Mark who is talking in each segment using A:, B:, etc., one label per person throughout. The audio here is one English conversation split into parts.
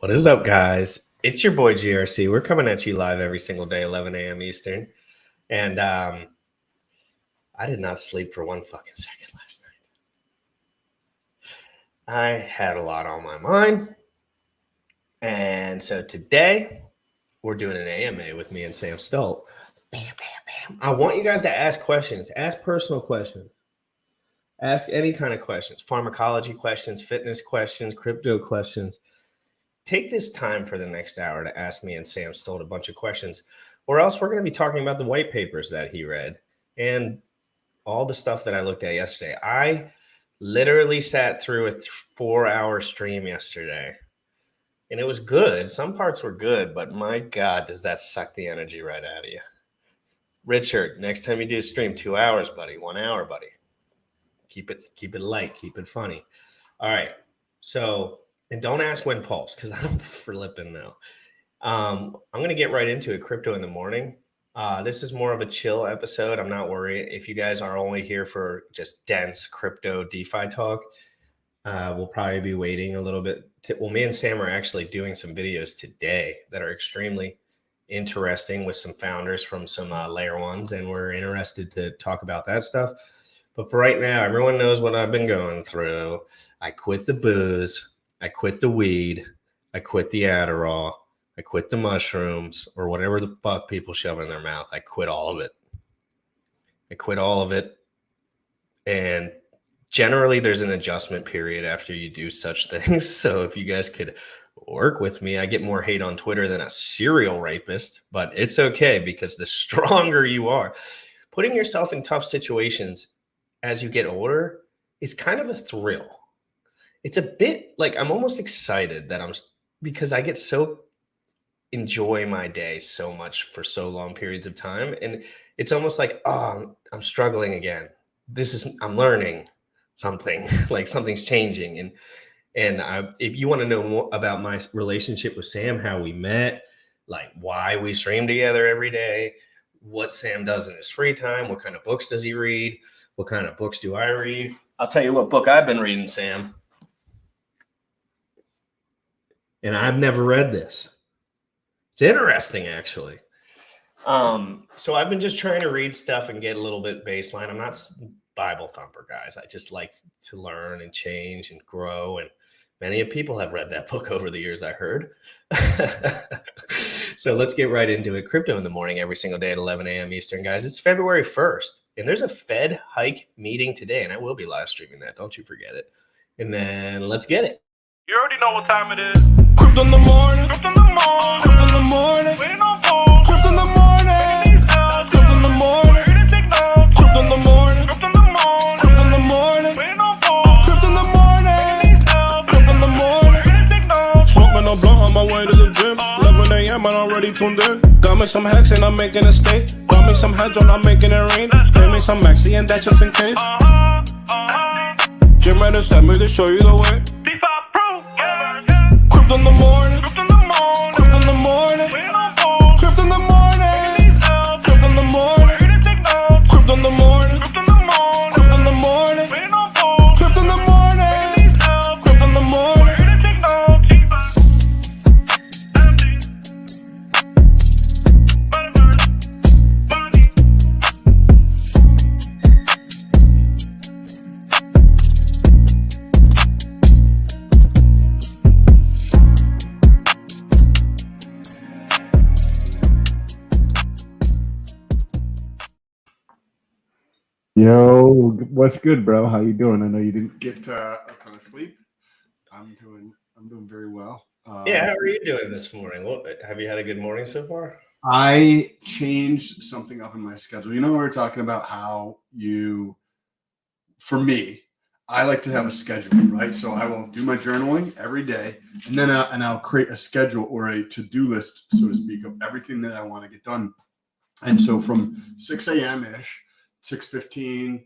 A: What is up, guys? It's your boy GRC. We're coming at you live every single day, 11 a.m. Eastern. And I did not sleep for one fucking second last night. I had a lot on my mind. And so today, we're doing an AMA with me and Sam Stolt. Bam, bam, bam. I want you guys to ask questions. Ask personal questions. Ask any kind of questions. Pharmacology questions, fitness questions, crypto questions. Take this time for the next hour to ask me and Sam Stolt a bunch of questions, or else we're going to be talking about the white papers that he read and all the stuff that I looked at yesterday. I literally sat through a 4-hour stream yesterday, and it was good. Some parts were good, but my God, does that suck the energy right out of you. Richard, next time you do a stream, 2 hours, buddy. 1 hour, buddy. Keep it light, keep it funny. All right, so... And don't ask when pulse, because I'm flipping now. I'm going to get right into it. Crypto in the morning. This is more of a chill episode. I'm not worried. If you guys are only here for just dense crypto DeFi talk, we'll probably be waiting a little bit. Well, me and Sam are actually doing some videos today that are extremely interesting with some founders from some layer ones, and we're interested to talk about that stuff. But for right now, everyone knows what I've been going through. I quit the booze. I quit the weed, I quit the Adderall, I quit the mushrooms, or whatever the fuck people shove in their mouth. I quit all of it. And generally there's an adjustment period after you do such things. So if you guys could work with me, I get more hate on Twitter than a serial rapist, but it's okay because the stronger you are, putting yourself in tough situations as you get older is kind of a thrill. It's a bit like I'm almost excited that because I get so enjoy my day so much for so long periods of time. And it's almost like, oh, I'm struggling again. I'm learning something, like something's changing. And if you want to know more about my relationship with Sam, how we met, like why we stream together every day, what Sam does in his free time, what kind of books does he read, what kind of books do I read? I'll tell you what book I've been reading, Sam. And I've never read this. It's interesting, actually. So I've been just trying to read stuff and get a little bit baseline. I'm not Bible thumper, guys. I just like to learn and change and grow. And many people have read that book over the years, I heard. So let's get right into it. Crypto in the morning every single day at 11 a.m. Eastern, guys. It's February 1st. And there's a Fed hike meeting today. And I will be live streaming that. Don't you forget it. And then let's get it.
B: You already know what time it is. Crypto in the morning. Crypto in the morning. Crypto in the morning. Waiting on phone. Crypto in the morning. Crypto in the morning. Crypto in the morning. Crypto in the morning. Crypto in the morning. Waiting on phone. Crypto in the morning. Crypto in the morning. Smoking no blunt on my way to the gym. 11 a.m. and I'm already tuned in. Got me some hacks and I'm making a stake. Got me some heads on, I'm making it rain. Pay me some maxi and that just in case. Jim ready to send me to show you the way. Crypto in the morning, crypto in the morning, crypto in the morning, crypto in the morning, crypto in the morning, crypto in the morning, crypto in the morning, crypto in the morning, crypto in the morning, crypto in the morning.
C: Yo, what's good, bro? How you doing? I know you didn't get a ton of sleep. I'm doing very well.
A: Yeah, how are you doing this morning? Have you had a good morning so far?
C: I changed something up in my schedule. You know, we were talking about how for me, I like to have a schedule, right? So I will do my journaling every day, and then I'll create a schedule or a to-do list, so to speak, of everything that I want to get done. And so from 6 a.m. ish. 6:15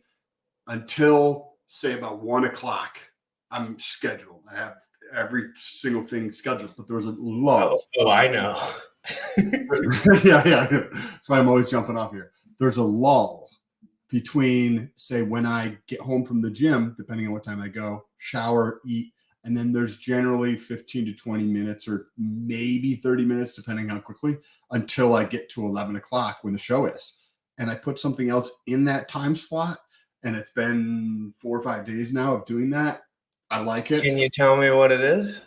C: until say about 1 o'clock, I'm scheduled. I have every single thing scheduled, but there was a lull.
A: Oh, I know.
C: yeah. That's why I'm always jumping off here. There's a lull between, say, when I get home from the gym, depending on what time I go, shower, eat, And then there's generally 15 to 20 minutes or maybe 30 minutes, depending how quickly, until I get to 11 o'clock when the show is. And I put something else in that time slot. And it's been 4 or 5 days now of doing that. I like it.
A: Can you tell me what it is?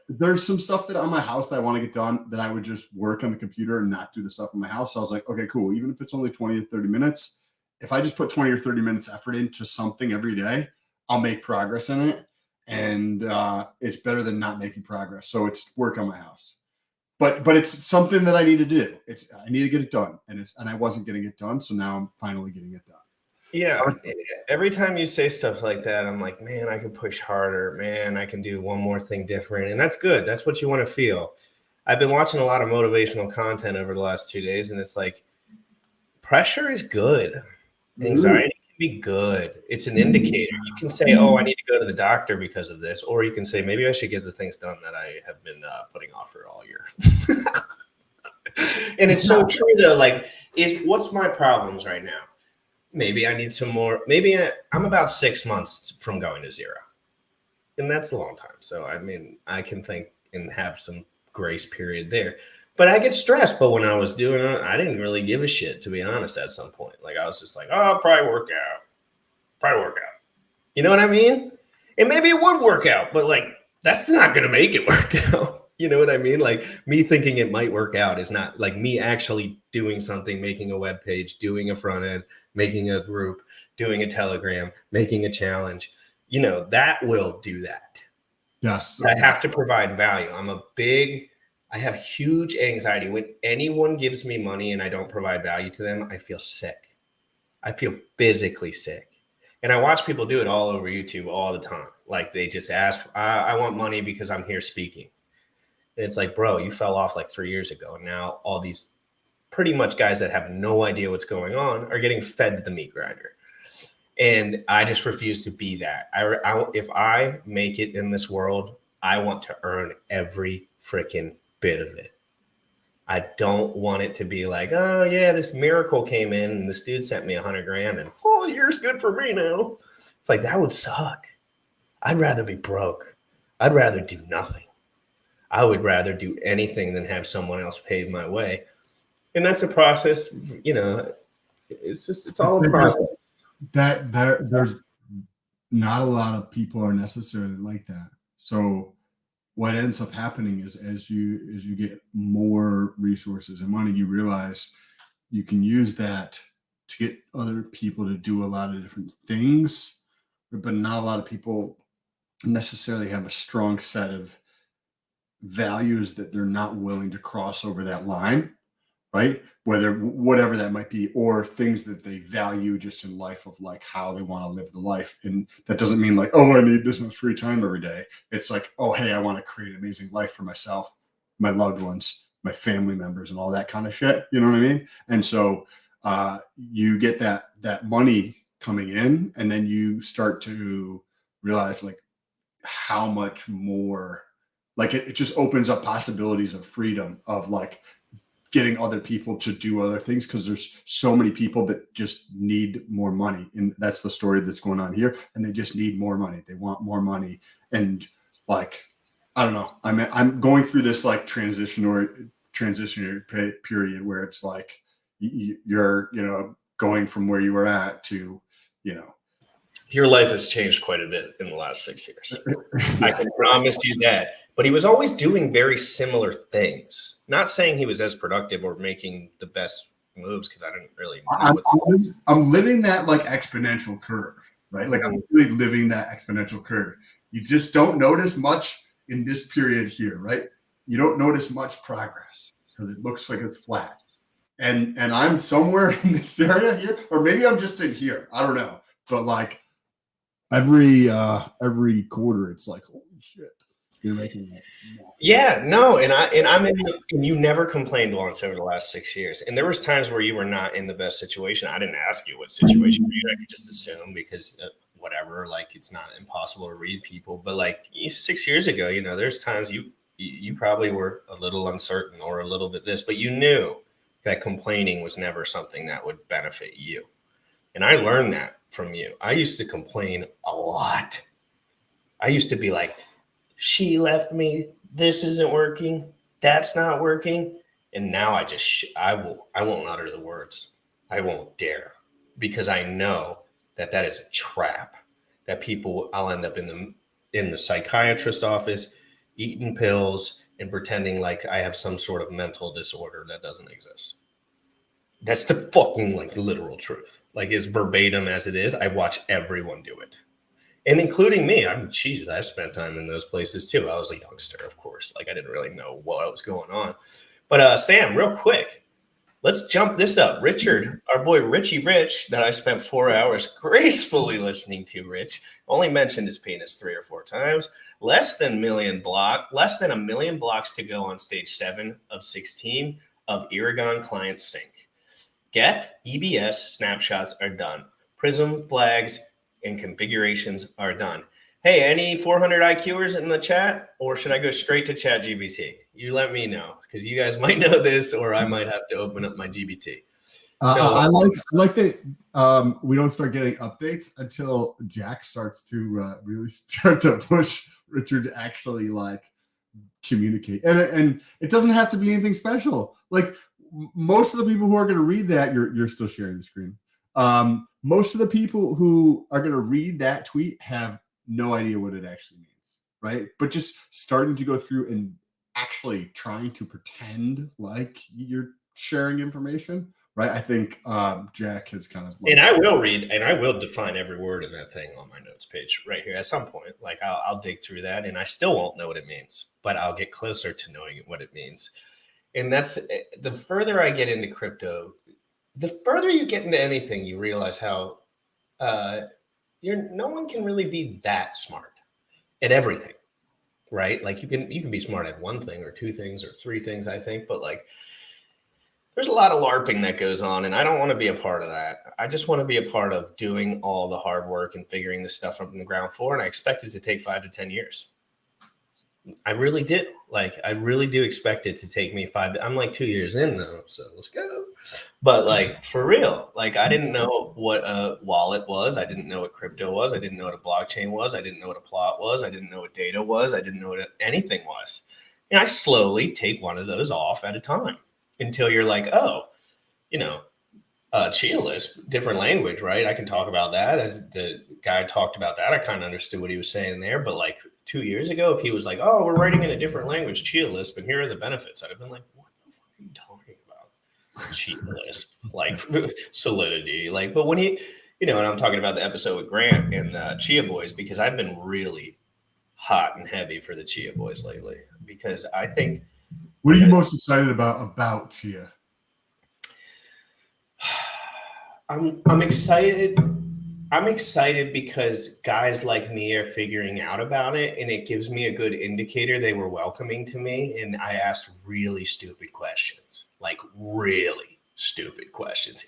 C: There's some stuff that on my house that I want to get done that I would just work on the computer and not do the stuff in my house. So I was like, okay, cool. Even if it's only 20 to 30 minutes, if I just put 20 or 30 minutes effort into something every day, I'll make progress in it. And it's better than not making progress. So it's work on my house. But it's something that I need to do. I need to get it done. And I wasn't getting it done. So now I'm finally getting it done.
A: Yeah. Every time you say stuff like that, I'm like, man, I can push harder. Man, I can do one more thing different. And that's good. That's what you want to feel. I've been watching a lot of motivational content over the last 2 days, and it's like, pressure is good. Anxiety can be good. It's an indicator. You can say, oh, I need to go to the doctor because of this. Or you can say, maybe I should get the things done that I have been putting off for all year. And it's so true, though. Like, what's my problems right now? Maybe I need some more. Maybe I'm about 6 months from going to zero. And that's a long time. So, I mean, I can think and have some grace period there. But I get stressed. But when I was doing it, I didn't really give a shit, to be honest, at some point. Like, I was just like, oh, I'll probably work out. You know what I mean? And maybe it would work out. But, like, that's not going to make it work out. You know what I mean? Like, me thinking it might work out is not like me actually doing something, making a web page, doing a front end, making a group, doing a Telegram, making a challenge. You know, that will do that.
C: Yes.
A: But I have to provide value. I have huge anxiety. When anyone gives me money and I don't provide value to them, I feel sick. I feel physically sick. And I watch people do it all over YouTube all the time. Like, they just ask, I want money because I'm here speaking. And it's like, bro, you fell off like 3 years ago. And now all these pretty much guys that have no idea what's going on are getting fed to the meat grinder. And I just refuse to be that. If I make it in this world, I want to earn every freaking bit of it. I don't want it to be like, oh yeah, this miracle came in and this dude sent me $100,000 and oh, year's good for me now. It's like, that would suck. I'd rather be broke. I'd rather do nothing. I would rather do anything than have someone else pave my way. And that's a process, you know, it's all a process.
C: There's not a lot of people are necessarily like that. So what ends up happening is as you get more resources and money, you realize you can use that to get other people to do a lot of different things, but not a lot of people necessarily have a strong set of values that they're not willing to cross over that line, right? Whatever that might be, or things that they value just in life of like how they want to live the life. And that doesn't mean like, oh, I need this much free time every day. It's like, oh, hey, I want to create an amazing life for myself, my loved ones, my family members, and all that kind of shit. You know what I mean? And so you get that money coming in, and then you start to realize like how much more, like it just opens up possibilities of freedom of like getting other people to do other things, because there's so many people that just need more money. And that's the story that's going on here. And they just need more money. They want more money. And like, I don't know, I'm going through this like transitionary period where it's like you're, you know, going from where you were at to, you know.
A: Your life has changed quite a bit in the last 6 years. I can promise you that. But he was always doing very similar things. Not saying he was as productive or making the best moves, because I didn't really know.
C: I'm living that like exponential curve, right? Like I'm really living that exponential curve. You just don't notice much in this period here, right? You don't notice much progress because it looks like it's flat. And I'm somewhere in this area here, or maybe I'm just in here. I don't know. But like every quarter, it's like, holy shit. You're making that.
A: Yeah, no, and you never complained once over the last 6 years. And there was times where you were not in the best situation. I didn't ask you what situation you're in. I could just assume because whatever, like it's not impossible to read people. But like 6 years ago, you know, there's times you probably were a little uncertain or a little bit this, but you knew that complaining was never something that would benefit you. And I learned that from you. I used to complain a lot. I used to be like, she left me. This isn't working. That's not working. And now I won't utter the words. I won't dare, because I know that that is a trap. That I'll end up in the psychiatrist's office, eating pills and pretending like I have some sort of mental disorder that doesn't exist. That's the fucking like literal truth. Like as verbatim as it is, I watch everyone do it. And including me. I've spent time in those places too. I was a youngster, of course. Like I didn't really know what was going on. But Sam, real quick, let's jump this up. Richard, our boy Richie Rich, that I spent 4 hours gracefully listening to, Rich, only mentioned his penis 3 or 4 times. Less than a million blocks to go on stage 7 of 16 of Aragon Client Sync. Geth EBS snapshots are done. Prism flags and configurations are done. Hey, any 400 IQers in the chat, or should I go straight to ChatGPT? You let me know, because you guys might know this, or I might have to open up my GBT.
C: I like that we don't start getting updates until Jack starts to really start to push Richard to actually like communicate, and it doesn't have to be anything special. Like most of the people who are going to read that, you're still sharing the screen. Most of the people who are going to read that tweet have no idea what it actually means, right? But just starting to go through and actually trying to pretend like you're sharing information, right? I think Jack has kind of
A: and I will read and I will define every word in that thing on my notes page right here at some point. Like I'll dig through that, and I still won't know what it means, but I'll get closer to knowing what it means. And that's the further I get into crypto, the further you get into anything, you realize how no one can really be that smart at everything, right? Like you can be smart at one thing or 2 things or 3 things, I think, but like there's a lot of LARPing that goes on, and I don't want to be a part of that. I just want to be a part of doing all the hard work and figuring this stuff up from the ground floor, and I expect it to take 5 to 10 years. I really do. Like, I really do expect it to take me 5. I'm like 2 years in though, so let's go. But like for real, like I didn't know what a wallet was. I didn't know what crypto was. I didn't know what a blockchain was. I didn't know what a plot was. I didn't know what data was. I didn't know what anything was. And I slowly take one of those off at a time until you're like, oh, Chia Lisp, different language, right? I can talk about that. As the guy talked about that, I kind of understood what he was saying there. But like 2 years ago, if he was like, oh, we're writing in a different language, Chia Lisp, and here are the benefits, I'd have been like, what the fuck are you talking about? Chia Lisp, like Solidity. Like, but when and I'm talking about the episode with Grant and the Chia Boys, because I've been really hot and heavy for the Chia Boys lately, because I think.
C: What are you most excited about Chia?
A: I'm excited. I'm excited because guys like me are figuring out about it, and it gives me a good indicator they were welcoming to me. And I asked really stupid questions,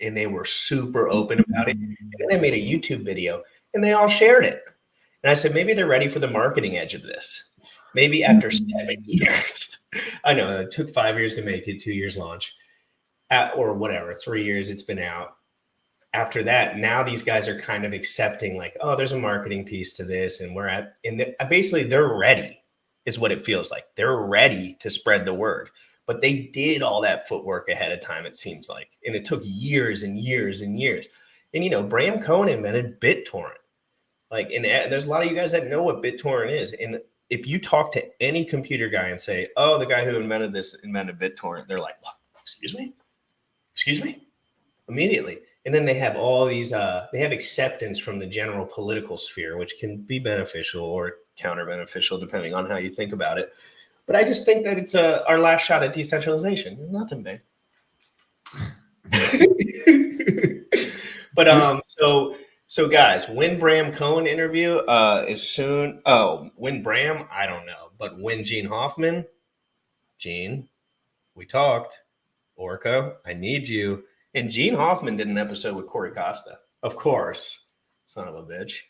A: and they were super open about it. And then I made a YouTube video, and they all shared it. And I said, maybe they're ready for the marketing edge of this. Maybe after 7 years. I know it took 5 years to make it, 2 years launch, or whatever, 3 years it's been out. After that, now these guys are kind of accepting like, oh, there's a marketing piece to this, and basically they're ready, is what it feels like. They're ready to spread the word, but they did all that footwork ahead of time, it seems like, and it took years and years and years. And Bram Cohen invented BitTorrent, and there's a lot of you guys that know what BitTorrent is, and if you talk to any computer guy and say, oh, the guy who invented BitTorrent, they're like, what? Excuse me? Immediately. And then they have all these, they have acceptance from the general political sphere, which can be beneficial or counter beneficial, depending on how you think about it. But I just think that it's our last shot at decentralization. Nothing big. But so guys, when Bram Cohen interview is soon. Oh, when Bram, I don't know. But when Gene Hoffman, we talked. Orca, I need you. And Gene Hoffman did an episode with Corey Costa, of course, son of a bitch.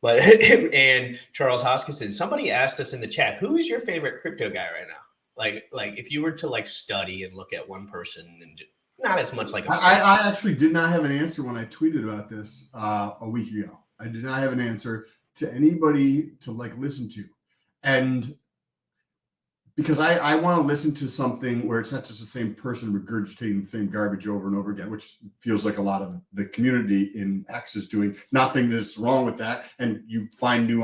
A: But and Charles Hoskinson. Somebody asked us in the chat, who is your favorite crypto guy right now? Like if you were to like study and look at one person, and not as much like
C: I actually did not have an answer when I tweeted about this a week ago. I did not have an answer. to anybody to like listen to. And because I want to listen to something where it's not just the same person regurgitating the same garbage over and over again, which feels like a lot of the community in X is doing. Nothing that's wrong with that. And you find new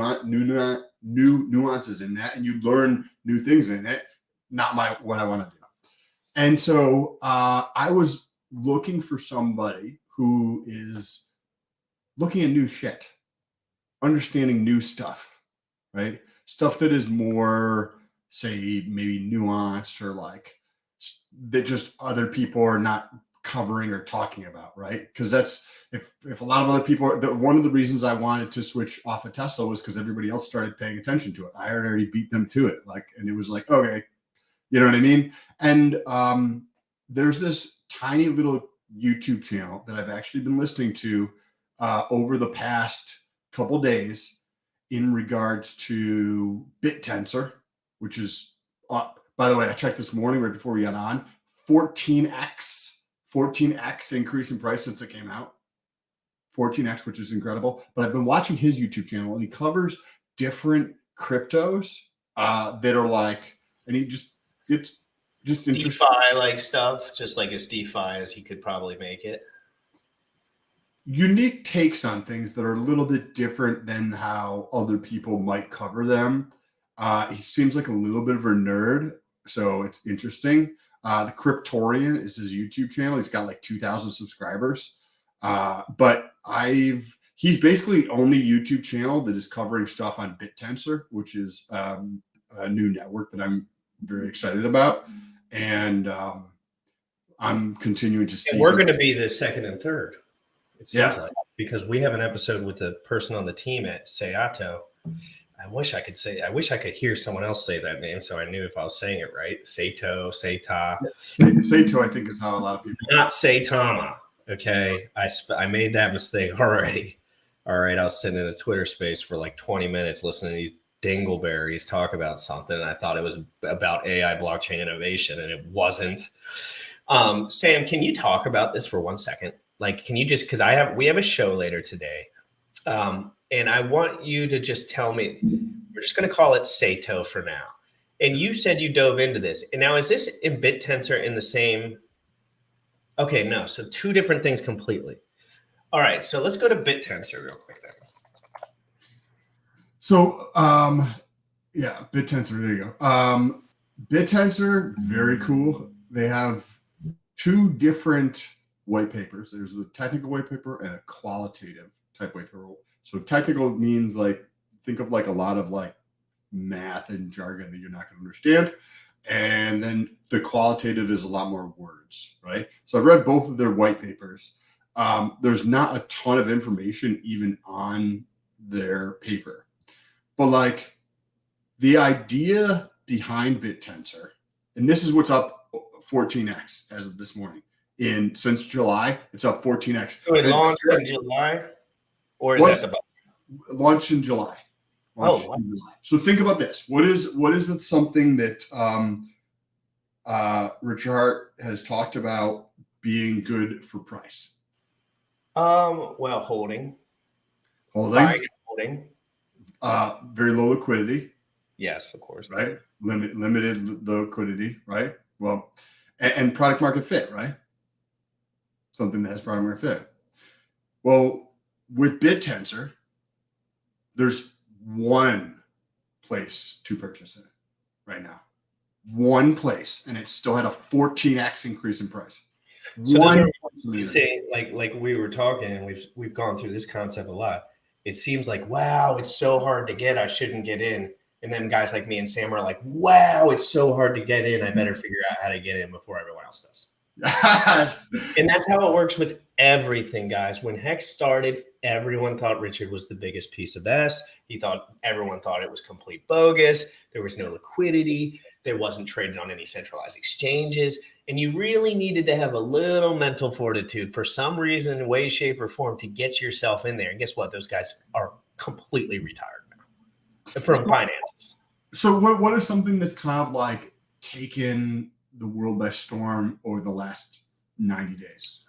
C: nuances in that, and you learn new things in it. Not what I want to do. And so I was looking for somebody who is looking at new shit, understanding new stuff, right? Stuff that is more, say, maybe nuanced, or like that just other people are not covering or talking about, right? Because that's if a lot of other people one of the reasons I wanted to switch off of Tesla was because everybody else started paying attention to it. I had already beat them to it, like, and it was like, okay, you know what I mean? And there's this tiny little YouTube channel that I've actually been listening to over the past couple days in regards to BitTensor, which is, by the way, I checked this morning right before we got on, 14x increase in price since it came out. 14x, which is incredible. But I've been watching his YouTube channel, and he covers different cryptos that are like, and it's just interesting.
A: DeFi like stuff, just like as DeFi as he could probably make it.
C: Unique takes on things that are a little bit different than how other people might cover them. He seems like a little bit of a nerd, so it's interesting. The Cryptorian is his YouTube channel. He's got like 2,000 subscribers. But he's basically the only YouTube channel that is covering stuff on BitTensor, which is a new network that I'm very excited about. And I'm continuing to see.
A: And we're going to be the second and third, it seems like, because we have an episode with the person on the team at Sato. I wish I could hear someone else say that name, so I knew if I was saying it right. Sato, Sata.
C: Sato, I think, is how a lot of people.
A: Not Saitama. Okay, I made that mistake already. All right, I was sitting in a Twitter space for like 20 minutes listening to these dingleberries talk about something, and I thought it was about AI blockchain innovation, and it wasn't. Sam, can you talk about this for 1 second? Like, can you just, because we have a show later today, and I want you to just tell me, we're just going to call it Sato for now. And you said you dove into this. And now, is this in BitTensor in the same? Okay, no. So two different things completely. All right. So let's go to BitTensor real quick then.
C: So, yeah, BitTensor, there you go. BitTensor, very cool. They have two different white papers. There's a technical white paper and a qualitative type white paper. So technical means like, think of like a lot of like math and jargon that you're not going to understand. And then the qualitative is a lot more words, right? So I've read both of their white papers. There's not a ton of information even on their paper. But like the idea behind BitTensor, and this is what's up 14x as of this morning. Since July, it's up 14x.
A: So it launched in July? Or is that the
C: launched in July? In July. So think about this. What is it something that Richard has talked about being good for price?
A: Well, holding. Buying, holding.
C: Very low liquidity.
A: Yes, of course.
C: Right. Limited liquidity. Right. Well, and product market fit. Right. Something that has product market fit. Well, with BitTensor, there's one place to purchase it right now. One place, and it still had a 14x increase in price.
A: So say, like we were talking, and we've gone through this concept a lot. It seems like, wow, it's so hard to get, I shouldn't get in. And then guys like me and Sam are like, wow, it's so hard to get in, I better figure out how to get in before everyone else does.
C: Yes.
A: And that's how it works with everything, guys. When Hex started, everyone thought Richard was the biggest piece of S. Everyone thought it was complete bogus. There was no liquidity. There wasn't traded on any centralized exchanges. And you really needed to have a little mental fortitude for some reason, way, shape, or form to get yourself in there. And guess what? Those guys are completely retired now from finances.
C: So what is something that's kind of like taken the world by storm over the last 90 days?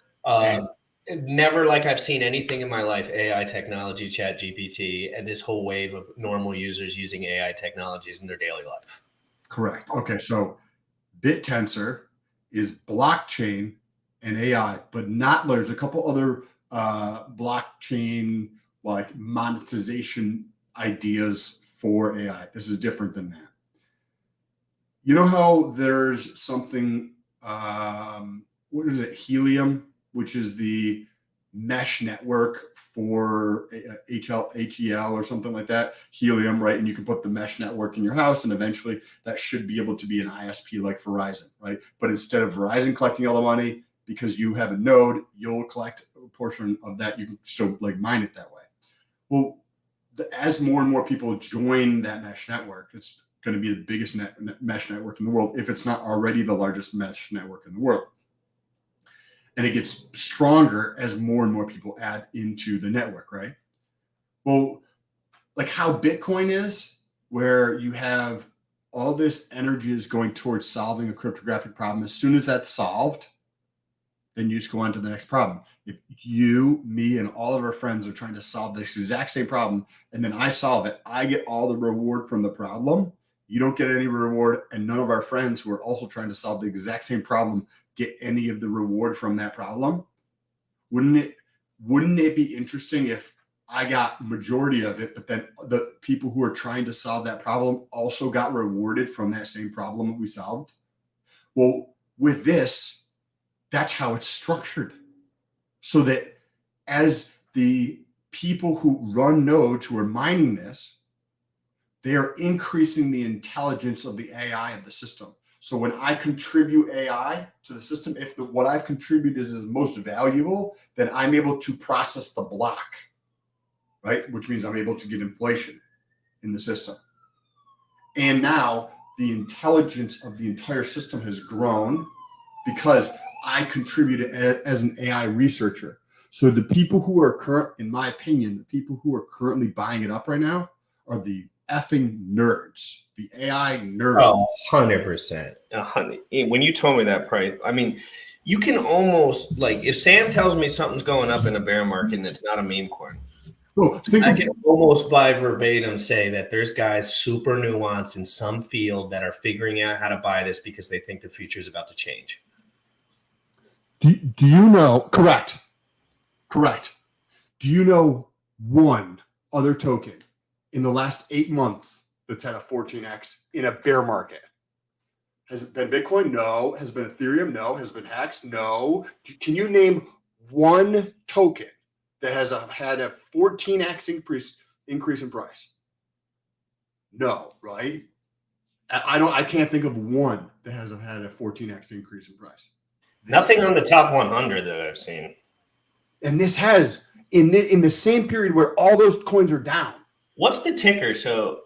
A: Never like I've seen anything in my life, AI technology, chat GPT, and this whole wave of normal users using AI technologies in their daily life.
C: Correct. Okay, so BitTensor is blockchain and AI, but not there's a couple other blockchain like monetization ideas for AI. This is different than that. You know how there's something, what is it, Helium, which is the mesh network for HEL or something like that, Helium, right? And you can put the mesh network in your house, and eventually that should be able to be an ISP like Verizon, right? But instead of Verizon collecting all the money, because you have a node, you'll collect a portion of that. You can still like mine it that way. Well, as more and more people join that mesh network, it's going to be the biggest mesh network in the world, if it's not already the largest mesh network in the world. And it gets stronger as more and more people add into the network, right? Well, like how Bitcoin is, where you have all this energy is going towards solving a cryptographic problem. As soon as that's solved, then you just go on to the next problem. If you, me, and all of our friends are trying to solve this exact same problem, and then I solve it, I get all the reward from the problem. You don't get any reward, and none of our friends who are also trying to solve the exact same problem get any of the reward from that problem. Wouldn't it be interesting if I got majority of it, but then the people who are trying to solve that problem also got rewarded from that same problem that we solved? Well, with this, that's how it's structured. So that as the people who run nodes who are mining this, they are increasing the intelligence of the AI of the system. So when I contribute AI to the system, if what I've contributed is most valuable, then I'm able to process the block, right? Which means I'm able to get inflation in the system. And now the intelligence of the entire system has grown because I contributed as an AI researcher. So the people who are in my opinion, the people who are currently buying it up right now are the effing nerds, the AI nerds.
A: Oh, 100%. When you told me that price, I mean, you can almost, like, if Sam tells me something's going up in a bear market and it's not a meme coin, I can almost by verbatim say that there's guys super nuanced in some field that are figuring out how to buy this because they think the future is about to change.
C: Do you know? Correct. Do you know one other token in the last 8 months that's had a 14x in a bear market? Has it been Bitcoin? No. Has it been Ethereum? No. Has it been Hex? No. Can you name one token that has had a 14x increase in price? No, right? I can't think of one that has had a 14x increase in price.
A: Nothing on the top 100 that I've seen.
C: And this has in the same period where all those coins are down.
A: What's the ticker? So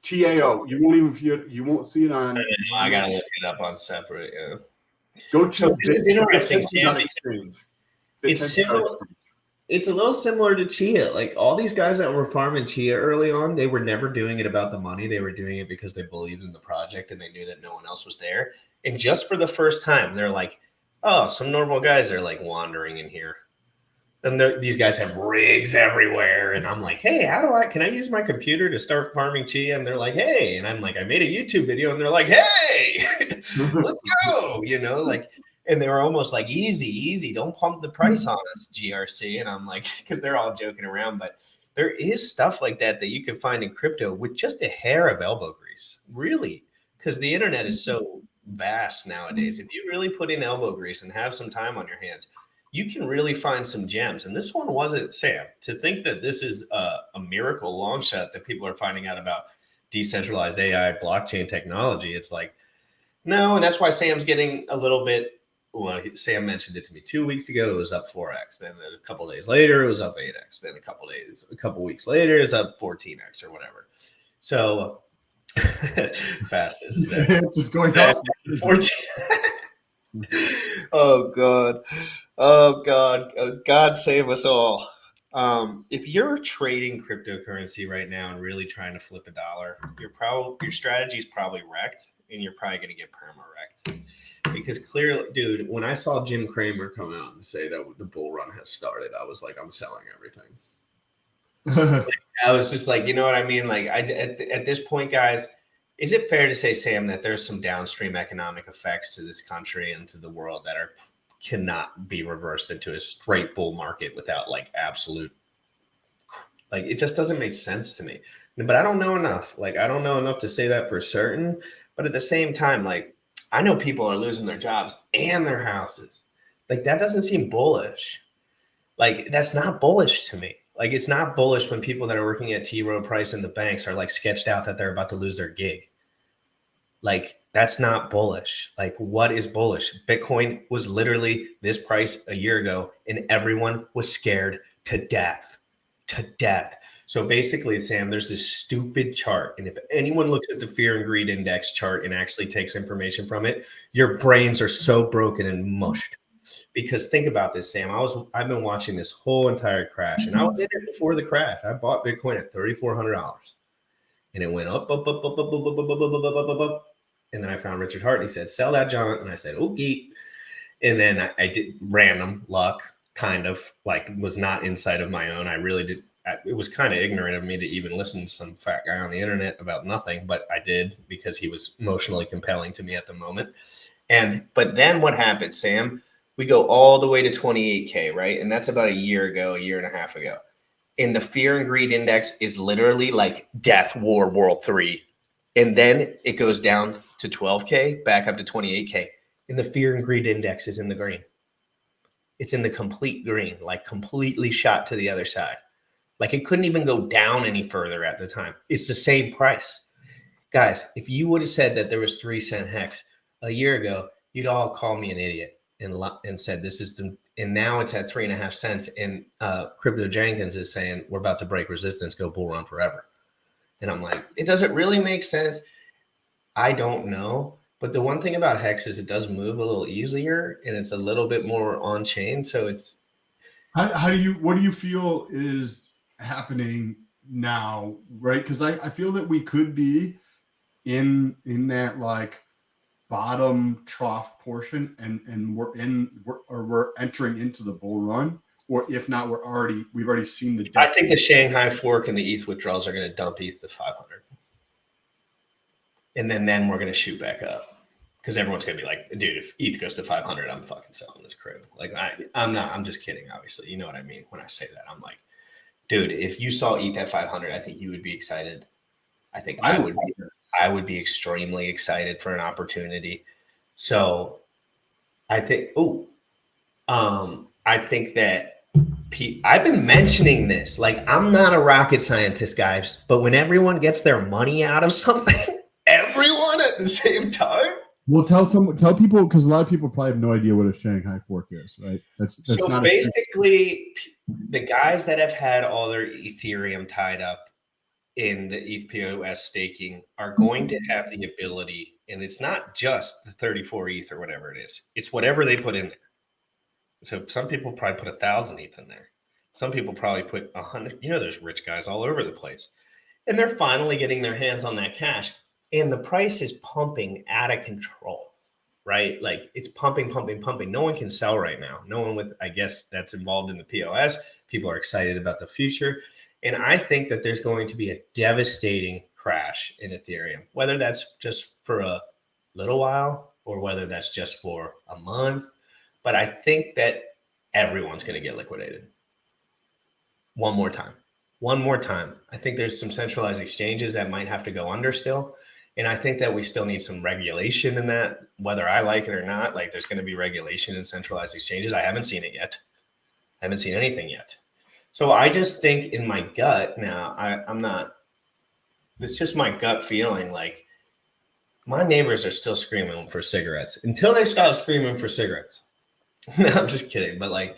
C: TAO. You won't see it on.
A: I gotta look it up on separate. Yeah.
C: Go
A: So this is interesting, Sam.
C: It's
A: it's a little similar to Chia. Like all these guys that were farming Chia early on, they were never doing it about the money. They were doing it because they believed in the project and they knew that no one else was there. And just for the first time, they're like, oh, some normal guys are like wandering in here. And these guys have rigs everywhere. And I'm like, hey, can I use my computer to start farming Chia? And they're like, hey. And I'm like, I made a YouTube video. And they're like, hey, let's go. And they were almost like, easy. Don't pump the price on us, GRC. And I'm like, because they're all joking around. But there is stuff like that you can find in crypto with just a hair of elbow grease, really, because the internet is so vast nowadays. If you really put in elbow grease and have some time on your hands, you can really find some gems. And this one wasn't, Sam. To think that this is a miracle long shot that people are finding out about decentralized AI blockchain technology, it's like, no. And that's why Sam's getting a little bit, well, Sam mentioned it to me 2 weeks ago. It was up 4x. Then a couple of days later, it was up 8x. Then a couple weeks later, it's up 14x or whatever. So fast as is that?
C: It's just going up.
A: 14. Oh God, God save us all. If you're trading cryptocurrency right now and really trying to flip a dollar, your strategy is probably wrecked, and you're probably going to get perma wrecked. Because clearly, dude, when I saw Jim Cramer come out and say that the bull run has started, I was like, I'm selling everything. I was just like, you know what I mean? Like, at this point, guys, is it fair to say, Sam, that there's some downstream economic effects to this country and to the world that cannot be reversed into a straight bull market without like absolute, like, it just doesn't make sense to me. But I don't know enough. Like, I don't know enough to say that for certain. But at the same time, like, I know people are losing their jobs and their houses. Like, that doesn't seem bullish. Like, that's not bullish to me. Like, it's not bullish when people that are working at T. Rowe Price and the banks are like sketched out that they're about to lose their gig. Like, that's not bullish. Like, what is bullish? Bitcoin was literally this price a year ago, and everyone was scared to death. To death. So basically, Sam, there's this stupid chart. And if anyone looks at the fear and greed index chart and actually takes information from it, your brains are so broken and mushed. Because think about this, Sam. I've been watching this whole entire crash, and I was in it before the crash. I bought Bitcoin at $3,400, and it went up, up, up, up, up, up, up, up, up, up, up, up, up. And then I found Richard Hart, and he said, "Sell that, John." And I said, "Okay." And then I did random luck, kind of like was not inside of my own. I really did. It was kind of ignorant of me to even listen to some fat guy on the internet about nothing, but I did because he was emotionally compelling to me at the moment. But then what happened, Sam? We go all the way to 28K, right? And that's about a year and a half ago. And the fear and greed index is literally like death, war, world 3. And then it goes down to 12K, back up to 28K. And the fear and greed index is in the green. It's in the complete green, like completely shot to the other side. Like, it couldn't even go down any further at the time. It's the same price. Guys, if you would have said that there was 3-cent hex a year ago, you'd all call me an idiot and said this is and now it's at 3.5 cents. And Crypto Jenkins is saying we're about to break resistance, go bull run forever. And I'm like, it doesn't really make sense. I don't know. But the one thing about hex is it does move a little easier and it's a little bit more on chain. So it's
C: what do you feel is happening now, right? Because I feel that we could be in that like bottom trough portion, and we're entering into the bull run, or if not, we've already seen the.
A: I think the Shanghai fork and the ETH withdrawals are going to dump ETH to 500, and then we're going to shoot back up. Because everyone's going to be like, dude, if ETH goes to 500, I'm fucking selling this crib. Like, I'm not. I'm just kidding, obviously. You know what I mean when I say that. I'm like, dude, if you saw ETH at 500, I think you would be excited. I think I would be extremely excited for an opportunity. So I think, I think that I've been mentioning this. Like, I'm not a rocket scientist, guys, but when everyone gets their money out of something, everyone at the same time.
C: Well, tell people, because a lot of people probably have no idea what a Shanghai fork is, right? That's
A: so
C: not
A: basically the guys that have had all their Ethereum tied up in the ETH POS staking are going to have the ability, and it's not just the 34 ETH or whatever it is. It's whatever they put in there. So some people probably put 1,000 ETH in there. Some people probably put 100. You know, there's rich guys all over the place. And they're finally getting their hands on that cash. And the price is pumping out of control, right? Like, it's pumping. No one can sell right now. No one with, I guess, that's involved in the POS. People are excited about the future. And I think that there's going to be a devastating crash in Ethereum, whether that's just for a little while or whether that's just for a month. But I think that everyone's going to get liquidated. One more time. I think there's some centralized exchanges that might have to go under still. And I think that we still need some regulation in that, whether I like it or not. Like, there's going to be regulation in centralized exchanges. I haven't seen it yet. I haven't seen anything yet. So I just think in my gut now, I'm not, it's just my gut feeling, like, my neighbors are still screaming for cigarettes until they stop screaming for cigarettes. No, I'm just kidding. But like,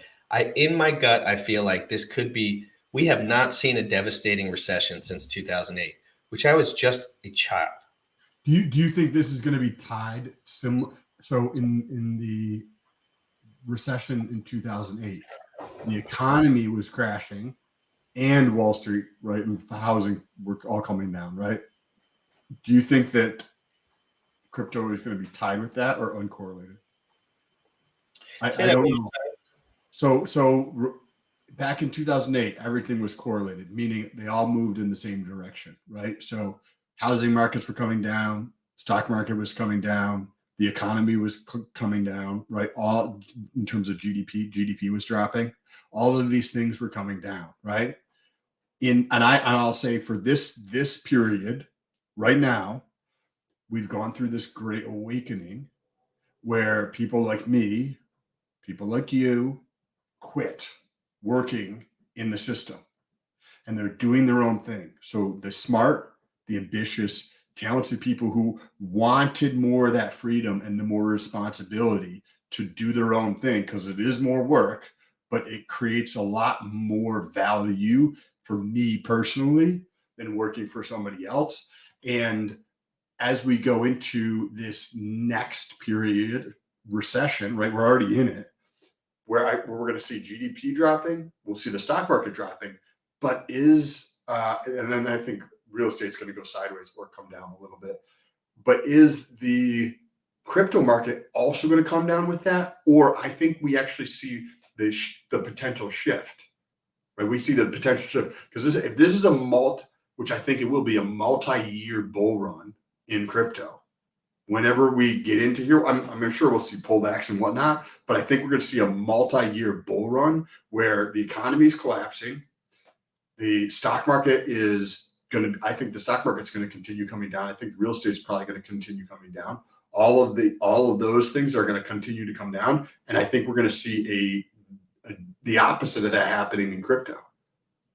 A: in my gut, I feel like this could be, we have not seen a devastating recession since 2008, which I was just a child.
C: Do you think this is going to be tied similar? So in the recession in 2008, the economy was crashing and Wall Street, right, and housing were all coming down, right? Do you think that crypto is going to be tied with that or uncorrelated? I
A: Say that
C: don't
A: one
C: know. So back in 2008, everything was correlated, meaning they all moved in the same direction, right? So housing markets were coming down, stock market was coming down, the economy was coming down, right? All in terms of GDP was dropping. All of these things were coming down, right? I'll say for this period right now, we've gone through this great awakening where people like me, people like you, quit working in the system and they're doing their own thing. So the smart, the ambitious, talented people who wanted more of that freedom and the more responsibility to do their own thing, because it is more work, but it creates a lot more value for me personally than working for somebody else. And as we go into this next period, recession, right? We're already in it, where we're going to see GDP dropping, we'll see the stock market dropping, but and then I think real estate's going to go sideways or come down a little bit. But is the crypto market also going to come down with that? Or I think we actually see the potential shift, right? We see the potential shift because if this is which I think it will be a multi-year bull run in crypto. Whenever we get into here, I'm sure we'll see pullbacks and whatnot, but I think we're going to see a multi-year bull run where the economy is collapsing. The stock market I think the stock market's going to continue coming down. I think real estate is probably going to continue coming down. All of those things are going to continue to come down. And I think we're going to see the opposite of that happening in crypto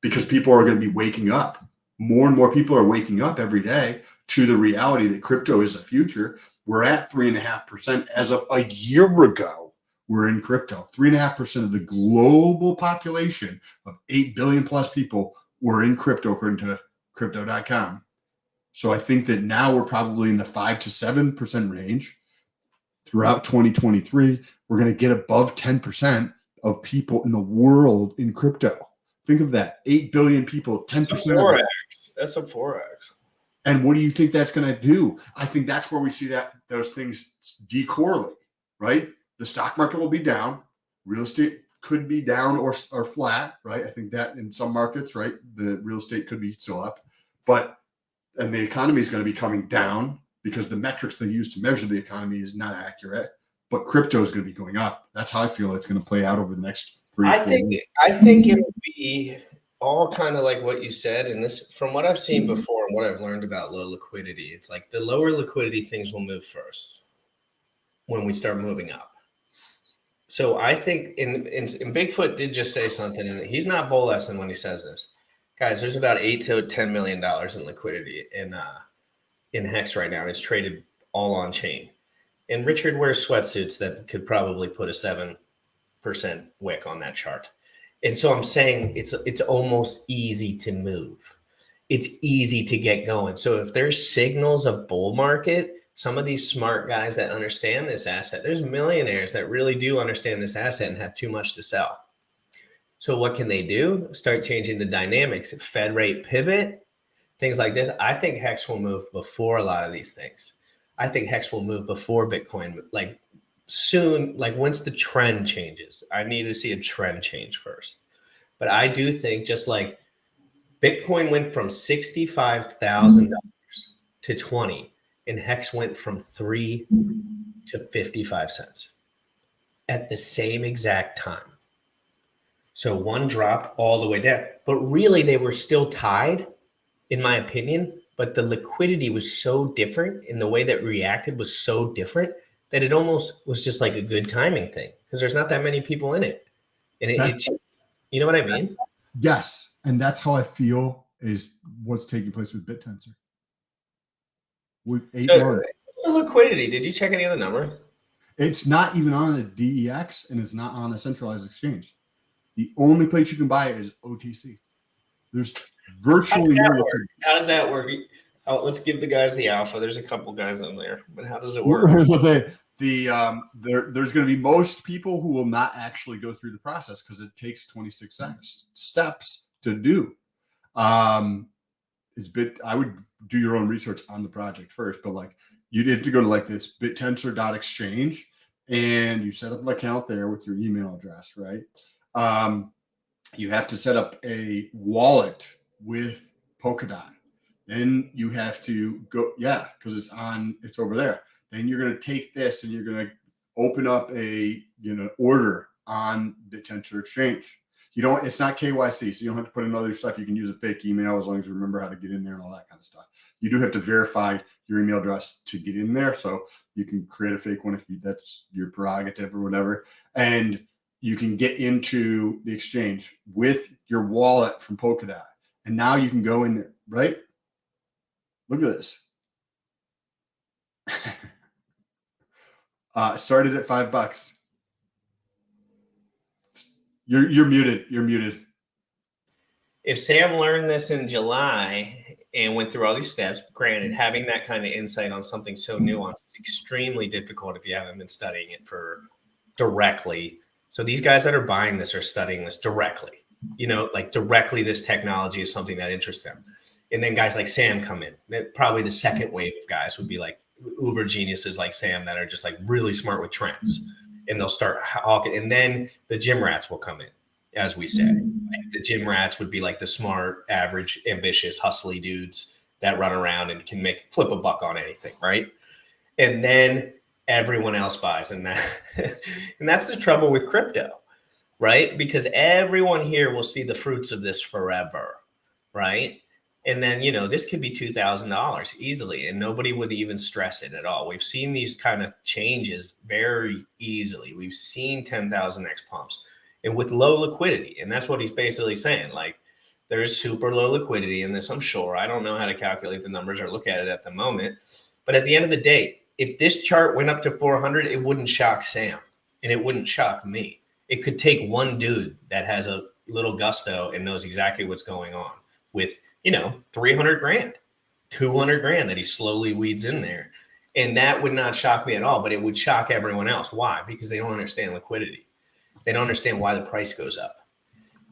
C: because people are going to be waking up. More and more people are waking up every day to the reality that crypto is the future. We're at 3.5% as of a year ago. We're in crypto. 3.5% of the global population of 8 billion plus people were in crypto, according to crypto.com. So I think that now we're probably in the 5 to 7% range. Throughout 2023, we're going to get above 10% of people in the world in crypto. Think of that. 8 billion people, 10%.
A: That's a 4x.
C: And what do you think that's going to do? I think that's where we see those things decorrelate, right? The stock market will be down. Real estate could be down or flat, right? I think that in some markets, right, the real estate could be still up. And the economy is going to be coming down because the metrics they use to measure the economy is not accurate. But crypto is going to be going up. That's how I feel it's going to play out over the next 3
A: I
C: 4
A: think
C: years.
A: I think it would be all kind of like what you said, and this from what I've seen before and what I've learned about low liquidity, it's like the lower liquidity things will move first when we start moving up. So I think and Bigfoot did just say something, and he's not bull-essing when he says this. Guys, there's about $8 to $10 million in liquidity in Hex right now. It's traded all on chain. And Richard wears sweatsuits that could probably put a 7% wick on that chart. And so I'm saying it's almost easy to move. It's easy to get going. So if there's signals of bull market, some of these smart guys that understand this asset, there's millionaires that really do understand this asset and have too much to sell. So what can they do? Start changing the dynamics. Fed rate pivot, things like this. I think Hex will move before a lot of these things. I think Hex will move before Bitcoin, like soon, like once the trend changes. I need to see a trend change first. But I do think just like Bitcoin went from $65,000 to 20, and Hex went from 3 to 55 cents at the same exact time. So one dropped all the way down, but really they were still tied, in my opinion. But the liquidity was so different, and the way that reacted was so different that it almost was just like a good timing thing because there's not that many people in it. And it you know what I mean?
C: Yes. And that's how I feel is what's taking place with BitTensor. With 8 months.
A: The liquidity, did you check any of the number?
C: It's not even on a DEX and it's not on a centralized exchange. The only place you can buy it is OTC. There's virtually no liquidity.
A: How does that work? Oh, let's give the guys the alpha. There's a couple guys on there, but how does it work?
C: There's going to be most people who will not actually go through the process because it takes 26 steps to do. I would do your own research on the project first, but like you need to go to like this bittensor.exchange and you set up an account there with your email address, right? You have to set up a wallet with Polkadot. Then you have to go, because it's over there. Then you're going to take this and you're going to open up a order on Bittensor Exchange. It's not KYC, so you don't have to put in other stuff. You can use a fake email as long as you remember how to get in there and all that kind of stuff. You do have to verify your email address to get in there, so you can create a fake one if that's your prerogative or whatever. And you can get into the exchange with your wallet from Polkadot. And now you can go in there, right? Look at this. Started at $5. You're muted. You're muted.
A: If Sam learned this in July and went through all these steps, granted, having that kind of insight on something so nuanced is extremely difficult if you haven't been studying it directly. So these guys that are buying this are studying this directly. Like directly, this technology is something that interests them. And then guys like Sam come in. Probably the second wave of guys would be like uber geniuses like Sam that are just like really smart with trends. And they'll start hawking. And then the gym rats will come in, as we say. Like the gym rats would be like the smart, average, ambitious, hustly dudes that run around and can flip a buck on anything, right? And then everyone else buys. And that's the trouble with crypto, right? Because everyone here will see the fruits of this forever, right? And then, this could be $2,000 easily, and nobody would even stress it at all. We've seen these kind of changes very easily. We've seen 10,000x pumps and with low liquidity. And that's what he's basically saying. Like, there's super low liquidity in this, I'm sure. I don't know how to calculate the numbers or look at it at the moment. But at the end of the day, if this chart went up to 400, it wouldn't shock Sam and it wouldn't shock me. It could take one dude that has a little gusto and knows exactly what's going on with 300 grand, 200 grand that he slowly weeds in there. And that would not shock me at all, but it would shock everyone else. Why? Because they don't understand liquidity. They don't understand why the price goes up.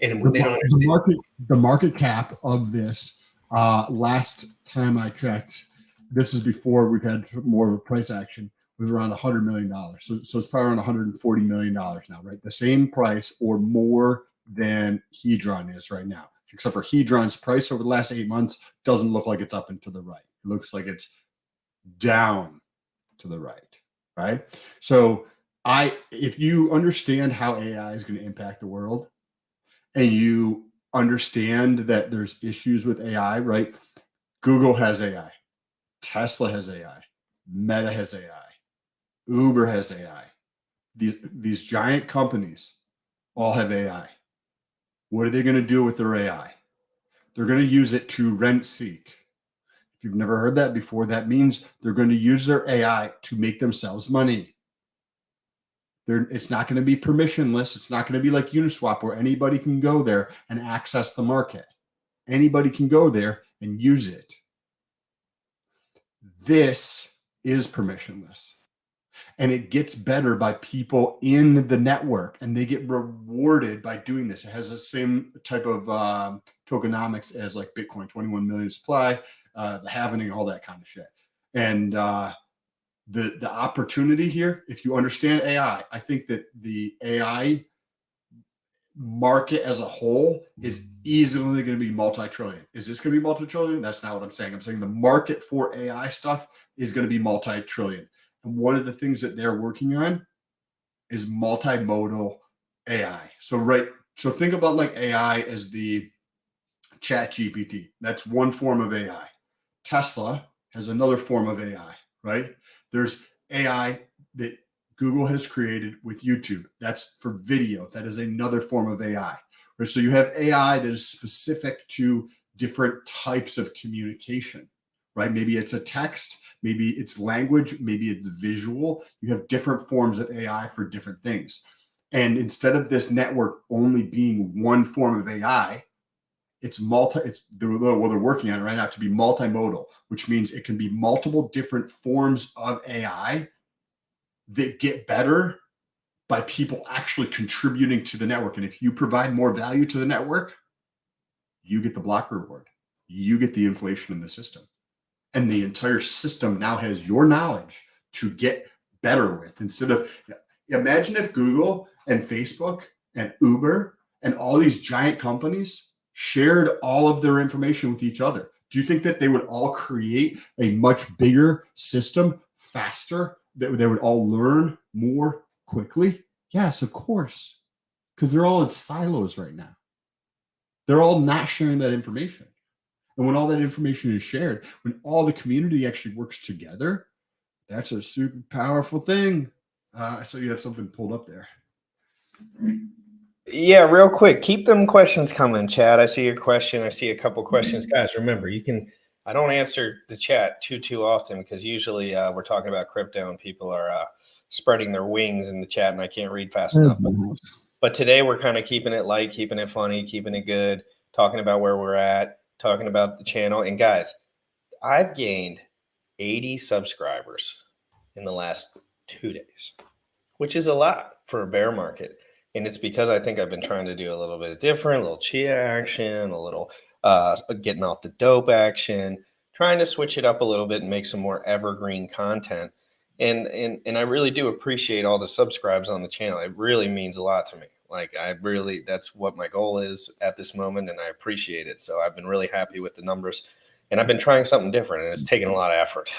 A: And they don't understand
C: the market cap of this. Last time I checked, this is before we've had more of a price action, was around $100 million. So it's probably around $140 million now, right? The same price or more than Hedron is right now. Except for Hedron's price over the last 8 months doesn't look like it's up and to the right. It looks like it's down to the right, right? So if you understand how AI is going to impact the world and you understand that there's issues with AI, right? Google has AI. Tesla has AI. Meta has AI. Uber has AI. These giant companies all have AI. What are they going to do with their AI? They're going to use it to rent seek. If you've never heard that before, that means they're going to use their AI to make themselves money. It's not going to be permissionless. It's not going to be like Uniswap where anybody can go there and access the market. Anybody can go there and use it. This is permissionless. And it gets better by people in the network, and they get rewarded by doing this. It has the same type of tokenomics as like Bitcoin, 21 million supply, the halvening, all that kind of shit. And the opportunity here, if you understand AI, I think that the AI market as a whole is easily going to be multi-trillion. Is this going to be multi-trillion? That's not what I'm saying. I'm saying the market for AI stuff is going to be multi-trillion. And one of the things that they're working on is multimodal AI. So think about like AI as the Chat GPT. That's one form of AI. Tesla has another form of AI, right? There's AI that Google has created with YouTube. That's for video. That is another form of AI. Right? So you have AI that is specific to different types of communication, right? Maybe it's a text, maybe it's language, maybe it's visual. You have different forms of AI for different things. And instead of this network only being one form of AI, they're working on it right now to be multimodal, which means it can be multiple different forms of AI that get better by people actually contributing to the network. And if you provide more value to the network, you get the block reward. You get the inflation in the system. and the entire system now has your knowledge to get better with. Instead of, imagine if Google and Facebook and Uber and all these giant companies shared all of their information with each other. Do you think that they would all create a much bigger system faster, that they would all learn more quickly? Yes, of course, because they're all in silos right now. They're all not sharing that information. And when all that information is shared, when all the community actually works together, that's a super powerful thing. I saw you have something pulled up there.
A: Yeah, real quick, keep them questions coming, Chad. I see your question. I see a couple questions. Guys, remember, I don't answer the chat too often because usually we're talking about crypto and people are spreading their wings in the chat and I can't read fast enough. But today we're kind of keeping it light, keeping it funny, keeping it good, talking about where we're at, talking about the channel. And guys, I've gained 80 subscribers in the last 2 days, which is a lot for a bear market. And it's because I think I've been trying to do a little bit different, a little chia action, a little getting off the dope action, trying to switch it up a little bit and make some more evergreen content. And I really do appreciate all the subscribes on the channel. It really means a lot to me. Like that's what my goal is at this moment, and I appreciate it. So I've been really happy with the numbers. And I've been trying something different, and it's taken a lot of effort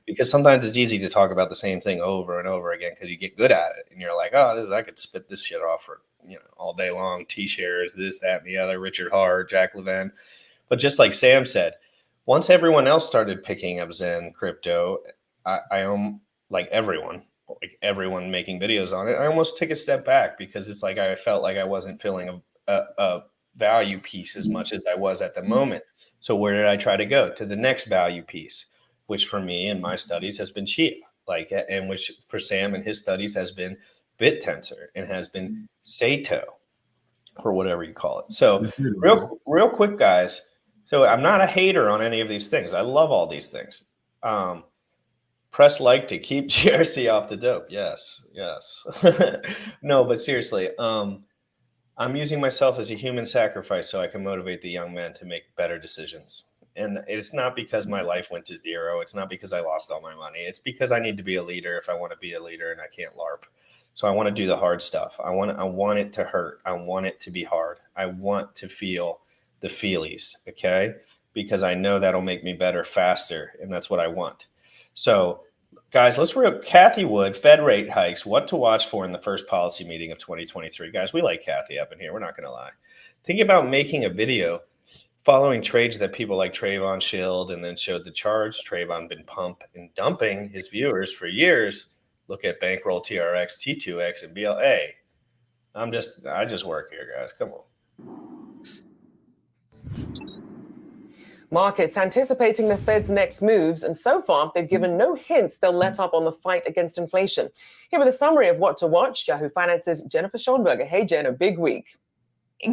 A: because sometimes it's easy to talk about the same thing over and over again because you get good at it, and you're like, oh, I could spit this shit off for all day long. T-shares, this, that, and the other. Richard Hart, Jack Levin, but just like Sam said, once everyone else started picking up Zen crypto, I like everyone making videos on it. I almost took a step back because it's like I felt like I wasn't feeling a value piece as much as I was at the moment. So where did I try to go? To the next value piece, which for me and my studies has been Chia, and which for Sam and his studies has been BitTensor and has been Sato, or whatever you call it. So real quick, guys. So I'm not a hater on any of these things. I love all these things. Press like to keep GRC off the dope. Yes. No, but seriously, I'm using myself as a human sacrifice so I can motivate the young men to make better decisions. And it's not because my life went to zero. It's not because I lost all my money. It's because I need to be a leader if I want to be a leader, and I can't LARP. So I want to do the hard stuff. I want it to hurt. I want it to be hard. I want to feel the feelies, okay? Because I know that'll make me better faster, and that's what I want. So guys, let's real Kathy Wood, Fed rate hikes, what to watch for in the first policy meeting of 2023. Guys, we like Kathy up in here. We're not going to lie. Think about making a video following trades that people like Trayvon shilled and then showed the charts. Trayvon been pump and dumping his viewers for years. Look at Bankroll, TRX, T2X, and BLA. I just work here, guys. Come on.
D: Markets anticipating the Fed's next moves, and so far they've given no hints they'll let up on the fight against inflation. Here with a summary of what to watch, Yahoo Finance's Jennifer Schonberger. Hey, Jen, a big week.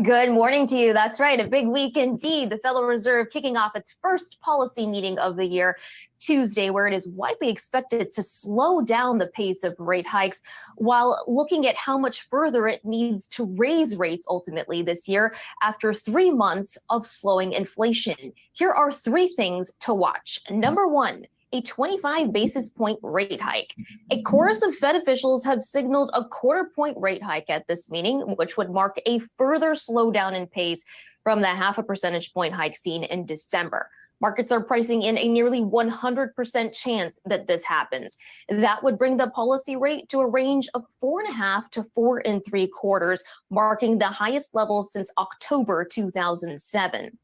E: Good morning to you. That's right. A big week indeed. The Federal Reserve kicking off its first policy meeting of the year Tuesday, where it is widely expected to slow down the pace of rate hikes while looking at how much further it needs to raise rates ultimately this year after 3 months of slowing inflation. Here are 3 things to watch. Number 1, a 25 basis point rate hike. A chorus of Fed officials have signaled a quarter-point rate hike at this meeting, which would mark a further slowdown in pace from the 0.5 percentage point hike seen in December. Markets are pricing in a nearly 100% chance that this happens. That would bring the policy rate to a range of 4.5 to 4 3/4, marking the highest level since October 2007.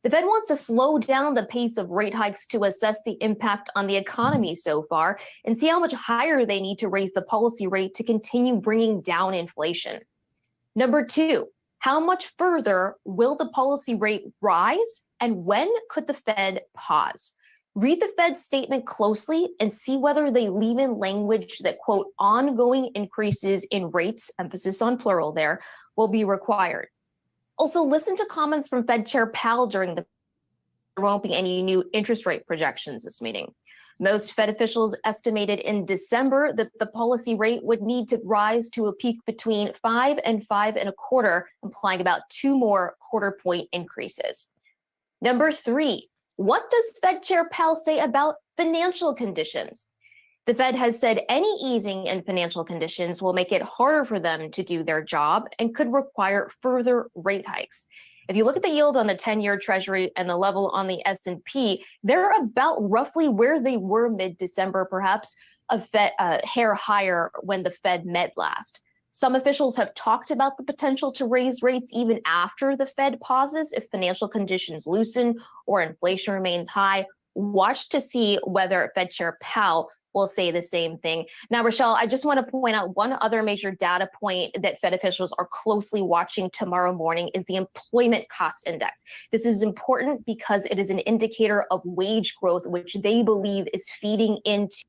E: The Fed wants to slow down the pace of rate hikes to assess the impact on the economy so far and see how much higher they need to raise the policy rate to continue bringing down inflation. Number 2, how much further will the policy rate rise, and when could the Fed pause? Read the Fed's statement closely and see whether they leave in language that, quote, ongoing increases in rates, emphasis on plural there, will be required. Also, listen to comments from Fed Chair Powell during there won't be any new interest rate projections this meeting. Most Fed officials estimated in December that the policy rate would need to rise to a peak between 5 and 5 1/4, implying about 2 more quarter-point increases. Number 3, What does Fed Chair Powell say about financial conditions? The Fed has said any easing in financial conditions will make it harder for them to do their job and could require further rate hikes. If you look at the yield on the 10-year Treasury and the level on the S&P, they're about roughly where they were mid-December, perhaps a hair higher when the Fed met last. Some officials have talked about the potential to raise rates even after the Fed pauses if financial conditions loosen or inflation remains high. Watch to see whether Fed Chair Powell will say the same thing. Now, Rochelle, I just want to point out one other major data point that Fed officials are closely watching tomorrow morning is the employment cost index. This is important because it is an indicator of wage growth, which they believe is feeding into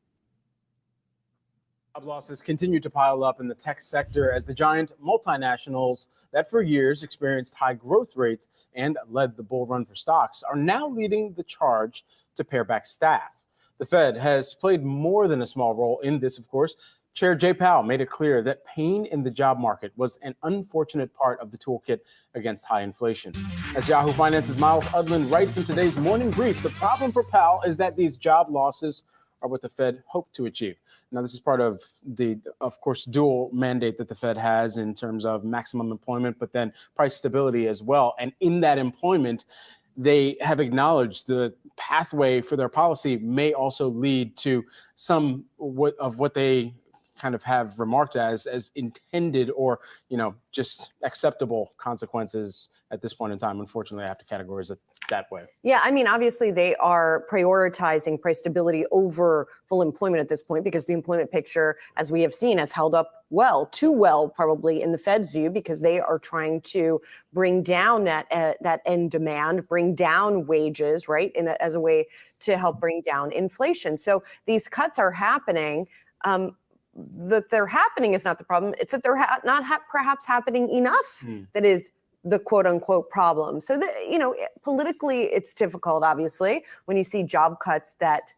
F: Job losses continue to pile up in the tech sector as the giant multinationals that for years experienced high growth rates and led the bull run for stocks are now leading the charge to pare back staff. The Fed has played more than a small role in this, of course. Chair Jay Powell made it clear that pain in the job market was an unfortunate part of the toolkit against high inflation. As Yahoo Finance's Miles Udland writes in today's morning brief, the problem for Powell is that these job losses are what the Fed hoped to achieve. Now, this is part of the, of course, dual mandate that the Fed has in terms of maximum employment, but then price stability as well. And in that employment, they have acknowledged the pathway for their policy may also lead to some of what they kind of have remarked as intended or, just acceptable consequences at this point in time. Unfortunately, I have to categorize it that way.
G: Yeah, I mean, obviously they are prioritizing price stability over full employment at this point because the employment picture, as we have seen, has held up well, too well probably in the Fed's view, because they are trying to bring down that end demand, bring down wages, right, as a way to help bring down inflation. So these cuts are happening. That they're happening is not the problem. It's that they're perhaps happening enough. That is the quote unquote problem. So politically it's difficult, obviously, when you see job cuts that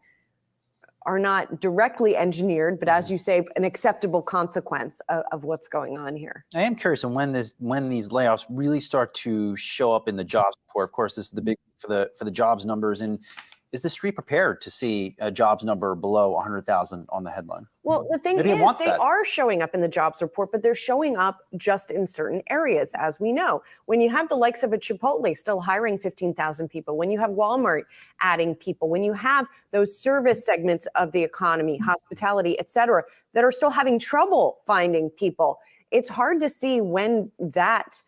G: are not directly engineered, but as you say, an acceptable consequence of what's going on here.
H: I am curious on when these layoffs really start to show up in the jobs report. Of course, this is the big for the jobs numbers. And is the street prepared to see a jobs number below 100,000 on the headline?
G: Well, the thing is, they are showing up in the jobs report, but they're showing up just in certain areas, as we know. When you have the likes of a Chipotle still hiring 15,000 people, when you have Walmart adding people, when you have those service segments of the economy, hospitality, et cetera, that are still having trouble finding people, it's hard to see when that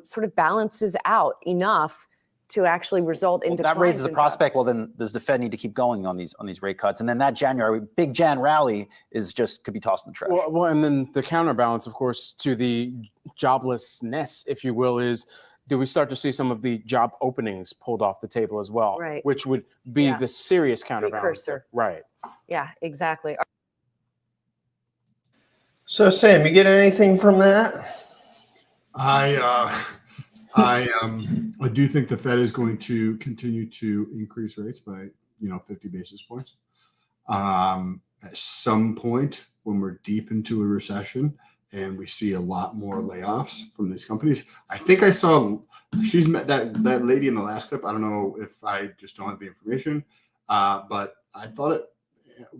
G: sort of balances out enough to actually result in
H: that raises the prospect. Well, then does the Fed need to keep going on these rate cuts? And then that January big Jan rally could be tossed in the trash.
F: Well, and then the counterbalance, of course, to the joblessness, if you will, is do we start to see some of the job openings pulled off the table as well?
G: Right.
F: Which would be the serious counterbalance.
G: Precursor.
F: Right.
G: Yeah, exactly.
A: So, Sam, you get anything from that?
C: I do think the Fed is going to continue to increase rates by 50 basis points. At some point, when we're deep into a recession and we see a lot more layoffs from these companies, I think I saw she's met that lady in the last clip. I don't know if I just don't have the information, but I thought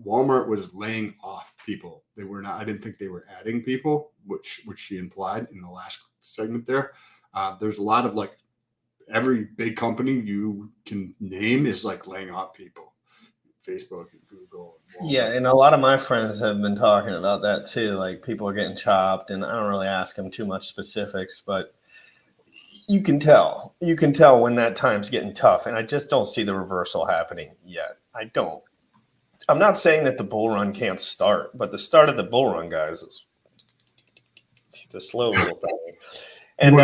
C: Walmart was laying off people. They were not. I didn't think they were adding people, which she implied in the last segment there. There's a lot of every big company you can name is laying off people. Facebook and Google. And
A: yeah, and a lot of my friends have been talking about that too. Like people are getting chopped, and I don't really ask them too much specifics, but you can tell. You can tell when that time's getting tough, and I just don't see the reversal happening yet. I don't. I'm not saying that the bull run can't start, but the start of the bull run, guys, is the slow little thing. And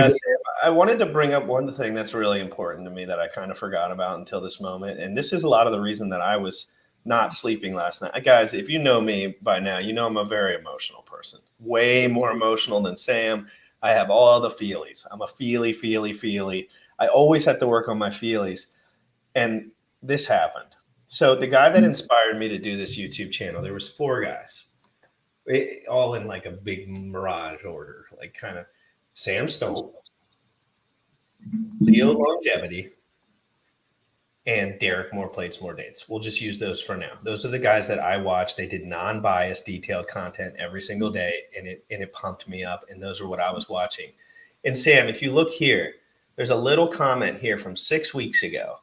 A: I wanted to bring up one thing that's really important to me that I kind of forgot about until this moment. And this is a lot of the reason that I was not sleeping last night. Guys, if you know me by now, you know I'm a very emotional person, way more emotional than Sam. I have all the feelies. I'm a feely. I always have to work on my feelies. And this happened. So the guy that inspired me to do this YouTube channel, there was 4 guys, all in a big mirage order, kind of Sam Stoll, Leo Longevity, and Derek More Plates, More Dates. We'll just use those for now. Those are the guys that I watch. They did non-biased, detailed content every single day, and it pumped me up. And those are what I was watching. And Sam, if you look here, there's a little comment here from 6 weeks ago.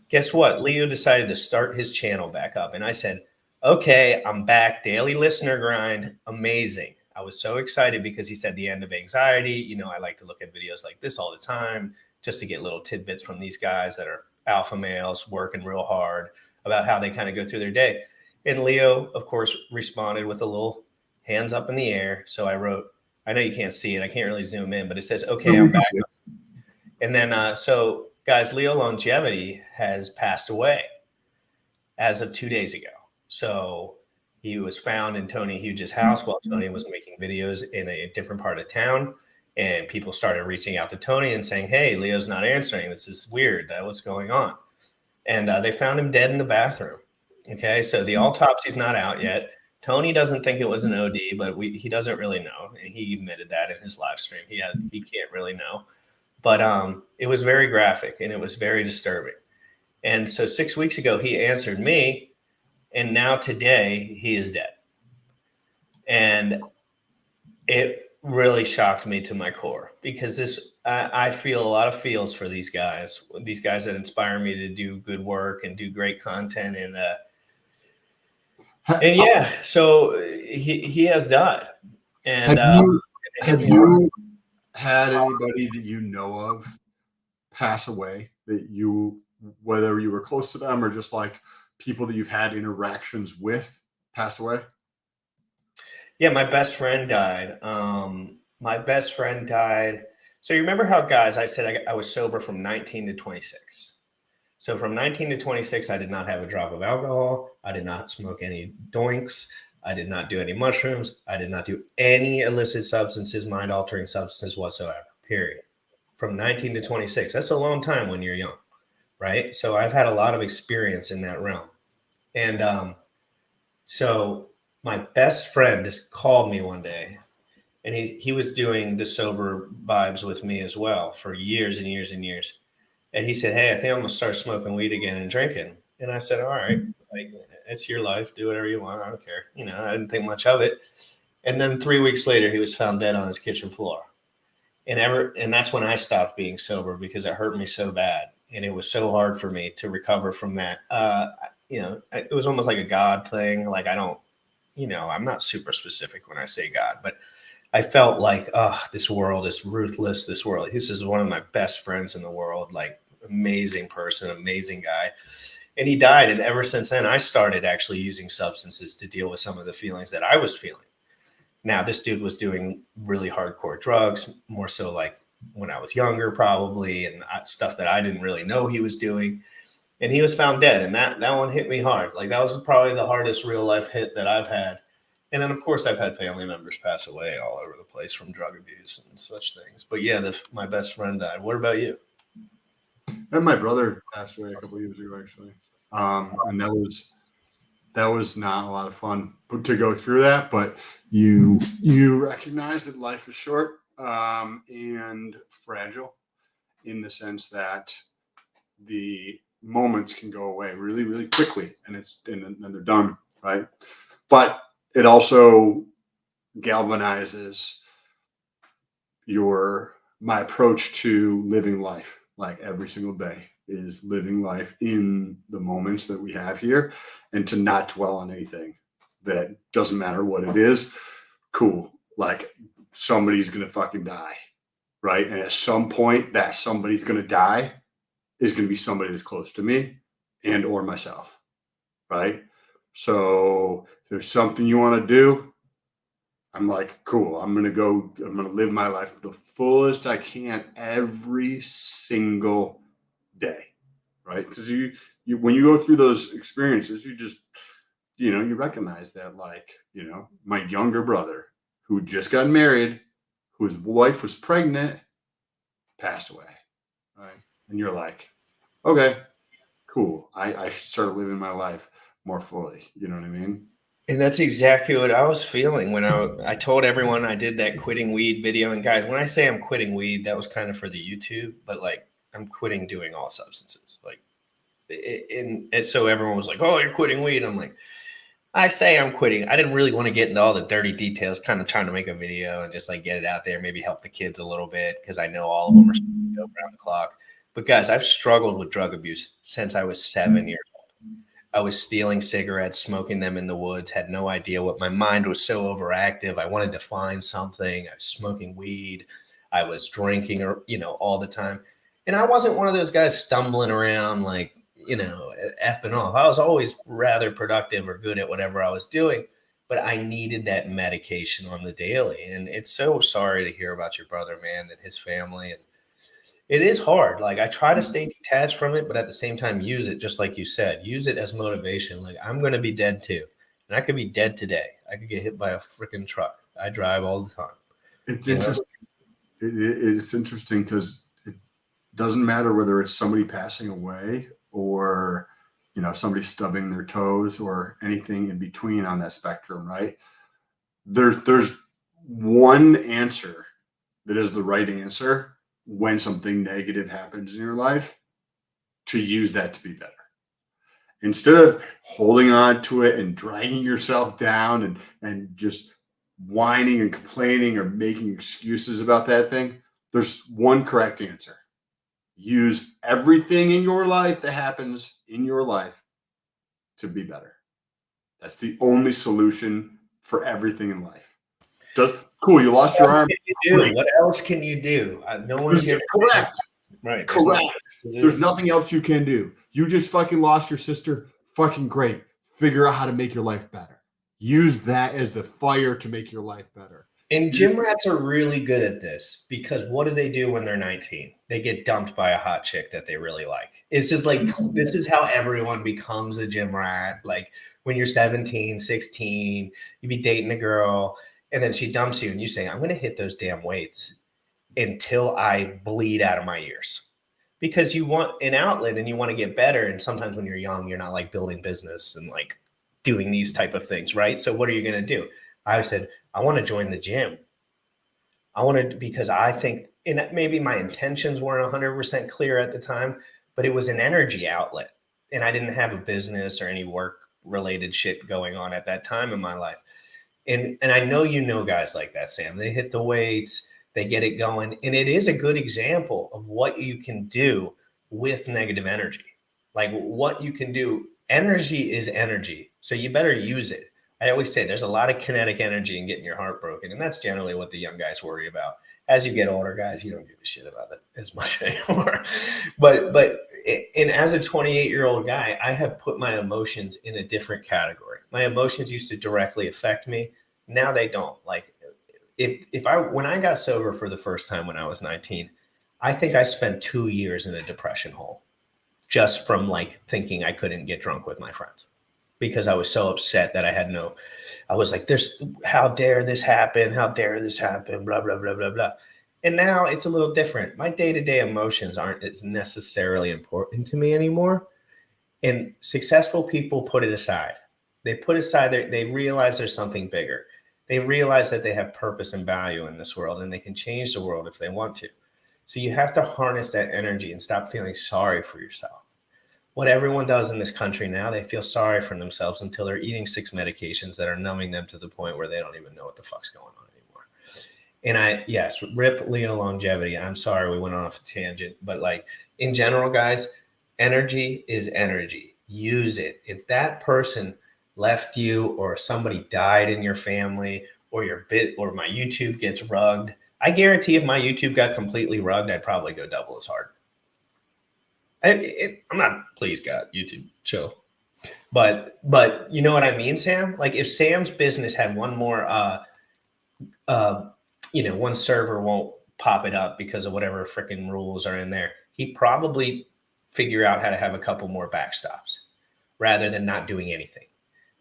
A: Guess what? Leo decided to start his channel back up. And I said, okay, I'm back. Daily listener grind. Amazing. I was so excited because he said the end of anxiety. You know, I like to look at videos like this all the time just to get little tidbits from these guys that are alpha males working real hard about how they kind of go through their day. And Leo, of course, responded with a little hands up in the air. So I wrote, I know you can't see it. I can't really zoom in, but it says, okay, I'm back. And then, so guys, Leo Longevity has passed away as of 2 days ago. So he was found in Tony Huge's house while Tony was making videos in a different part of town. And people started reaching out to Tony and saying, hey, Leo's not answering. This is weird. What's going on? And they found him dead in the bathroom. Okay, so the autopsy's not out yet. Tony doesn't think it was an OD, but he doesn't really know. And he admitted that in his live stream. He can't really know. But it was very graphic and it was very disturbing. And so 6 weeks ago, he answered me. And now today, he is dead. And it really shocked me to my core because I feel a lot of feels for these guys that inspire me to do good work and do great content. And yeah, so he has died. And
C: have you had anybody that you know of pass away that you, whether you were close to them or just like people that you've had interactions with, pass away?
A: Yeah, my best friend died. So you remember how, guys, I said I was sober from 19 to 26. So from 19 to 26, I did not have a drop of alcohol. I did not smoke any doinks. I did not do any mushrooms. I did not do any illicit substances, mind-altering substances whatsoever, period. From 19 to 26. That's a long time when you're young, right? So I've had a lot of experience in that realm. And so my best friend just called me one day, and he was doing the sober vibes with me as well for years and years and years. And he said, hey, I think I'm gonna start smoking weed again and drinking. And I said, all right, like, it's your life. Do whatever you want. I don't care. You know, I didn't think much of it. And then 3 weeks later, he was found dead on his kitchen floor. And that's when I stopped being sober because it hurt me so bad. And it was so hard for me to recover from that. You know, it was almost like a God thing. Like, I'm not super specific when I say God, but I felt like, this world is ruthless. This is one of my best friends in the world, like amazing person, amazing guy. And he died. And ever since then, I started actually using substances to deal with some of the feelings that I was feeling. Now, this dude was doing really hardcore drugs, more so like when I was younger, probably, and stuff that I didn't really know he was doing. And he was found dead. And that one hit me hard. Like, that was probably the hardest real life hit that I've had. And then, of course, I've had family members pass away all over the place from drug abuse and such things. But yeah, my best friend died. What about you?
C: And my brother passed away a couple of years ago, actually. And that was not a lot of fun to go through that. But you recognize that life is short and fragile, in the sense that the moments can go away really, really quickly, and then they're done, right? But it also galvanizes my approach to living life. Like, every single day is living life in the moments that we have here, and to not dwell on anything that doesn't matter what it is. Cool. Like, somebody's going to fucking die, right? And at some point, that somebody's going to die is going to be somebody that's close to me and or myself, right? So if there's something you want to do, I'm like, cool, I'm going to live my life the fullest I can every single day, right? Because you when you go through those experiences, you just, you recognize that, like, my younger brother who just got married, whose wife was pregnant, passed away, right? And you're like, okay, cool, I should start living my life more fully. You know what I mean?
A: And that's exactly what I was feeling when I told everyone I did that quitting weed video. And guys, when I say I'm quitting weed, that was kind of for the YouTube, but like, I'm quitting doing all substances. Like, and so everyone was like, "Oh, you're quitting weed." I'm like, I say I'm quitting. I didn't really want to get into all the dirty details, kind of trying to make a video and just like get it out there, maybe help the kids a little bit because I know all of them are around the clock. But guys, I've struggled with drug abuse since I was 7 years old. I was stealing cigarettes, smoking them in the woods, had no idea what my mind was so overactive. I wanted to find something. I was smoking weed. I was drinking, or all the time. And I wasn't one of those guys stumbling around like, effing off. I was always rather productive or good at whatever I was doing, but I needed that medication on the daily. And it's so sorry to hear about your brother, man, and his family. And it is hard. Like I try to stay detached from it, but at the same time, use it, just like you said, use it as motivation. Like I'm going to be dead too. And I could be dead today. I could get hit by a freaking truck. I drive all the time.
C: It's interesting. It's interesting because it doesn't matter whether it's somebody passing away or somebody stubbing their toes or anything in between on that spectrum, right? There's one answer that is the right answer when something negative happens in your life, to use that to be better. Instead of holding on to it and dragging yourself down and just whining and complaining or making excuses about that thing, there's one correct answer. Use everything in your life that happens in your life to be better. That's the only solution for everything in life. Cool, you lost your arm.
A: What else can you do? No one's here.
C: Correct.
A: Right.
C: Correct. There's nothing else you can do. You just fucking lost your sister. Fucking great. Figure out how to make your life better. Use that as the fire to make your life better.
A: And gym rats are really good at this because what do they do when they're 19? They get dumped by a hot chick that they really like. It's just like, this is how everyone becomes a gym rat. Like when you're 17, 16, you be dating a girl and then she dumps you and you say, I'm going to hit those damn weights until I bleed out of my ears. Because you want an outlet and you want to get better. And sometimes when you're young, you're not like building business and like doing these type of things, right? So what are you going to do? I said, I want to join the gym. I wanted, because I think, and maybe my intentions weren't 100% clear at the time, but it was an energy outlet. And I didn't have a business or any work related shit going on at that time in my life. And I know guys like that, Sam. They hit the weights, they get it going. And it is a good example of what you can do with negative energy. Like what you can do. Energy is energy. So you better use it. I always say there's a lot of kinetic energy in getting your heart broken. And that's generally what the young guys worry about. As you get older, guys, you don't give a shit about it as much anymore. But as a 28-year-old guy, I have put my emotions in a different category. My emotions used to directly affect me. Now they don't. Like when I got sober for the first time when I was 19, I think I spent 2 years in a depression hole just from like thinking I couldn't get drunk with my friends. Because I was so upset that I was like, how dare this happen? How dare this happen? Blah, blah, blah, blah, blah. And now it's a little different. My day-to-day emotions aren't as necessarily important to me anymore. And successful people put it aside. They put aside, they realize there's something bigger. They realize that they have purpose and value in this world and they can change the world if they want to. So you have to harness that energy and stop feeling sorry for yourself. What everyone does in this country now, they feel sorry for themselves until they're eating 6 medications that are numbing them to the point where they don't even know what the fuck's going on anymore. And yes, rip Leo longevity. I'm sorry we went off a tangent, but like in general, guys, energy is energy. Use it. If that person left you or somebody died in your family or or my YouTube gets rugged, I guarantee if my YouTube got completely rugged, I'd probably go double as hard. I'm not, please God, YouTube, chill. But you know what I mean, Sam? Like if Sam's business had one more, one server won't pop it up because of whatever freaking rules are in there, he'd probably figure out how to have a couple more backstops rather than not doing anything.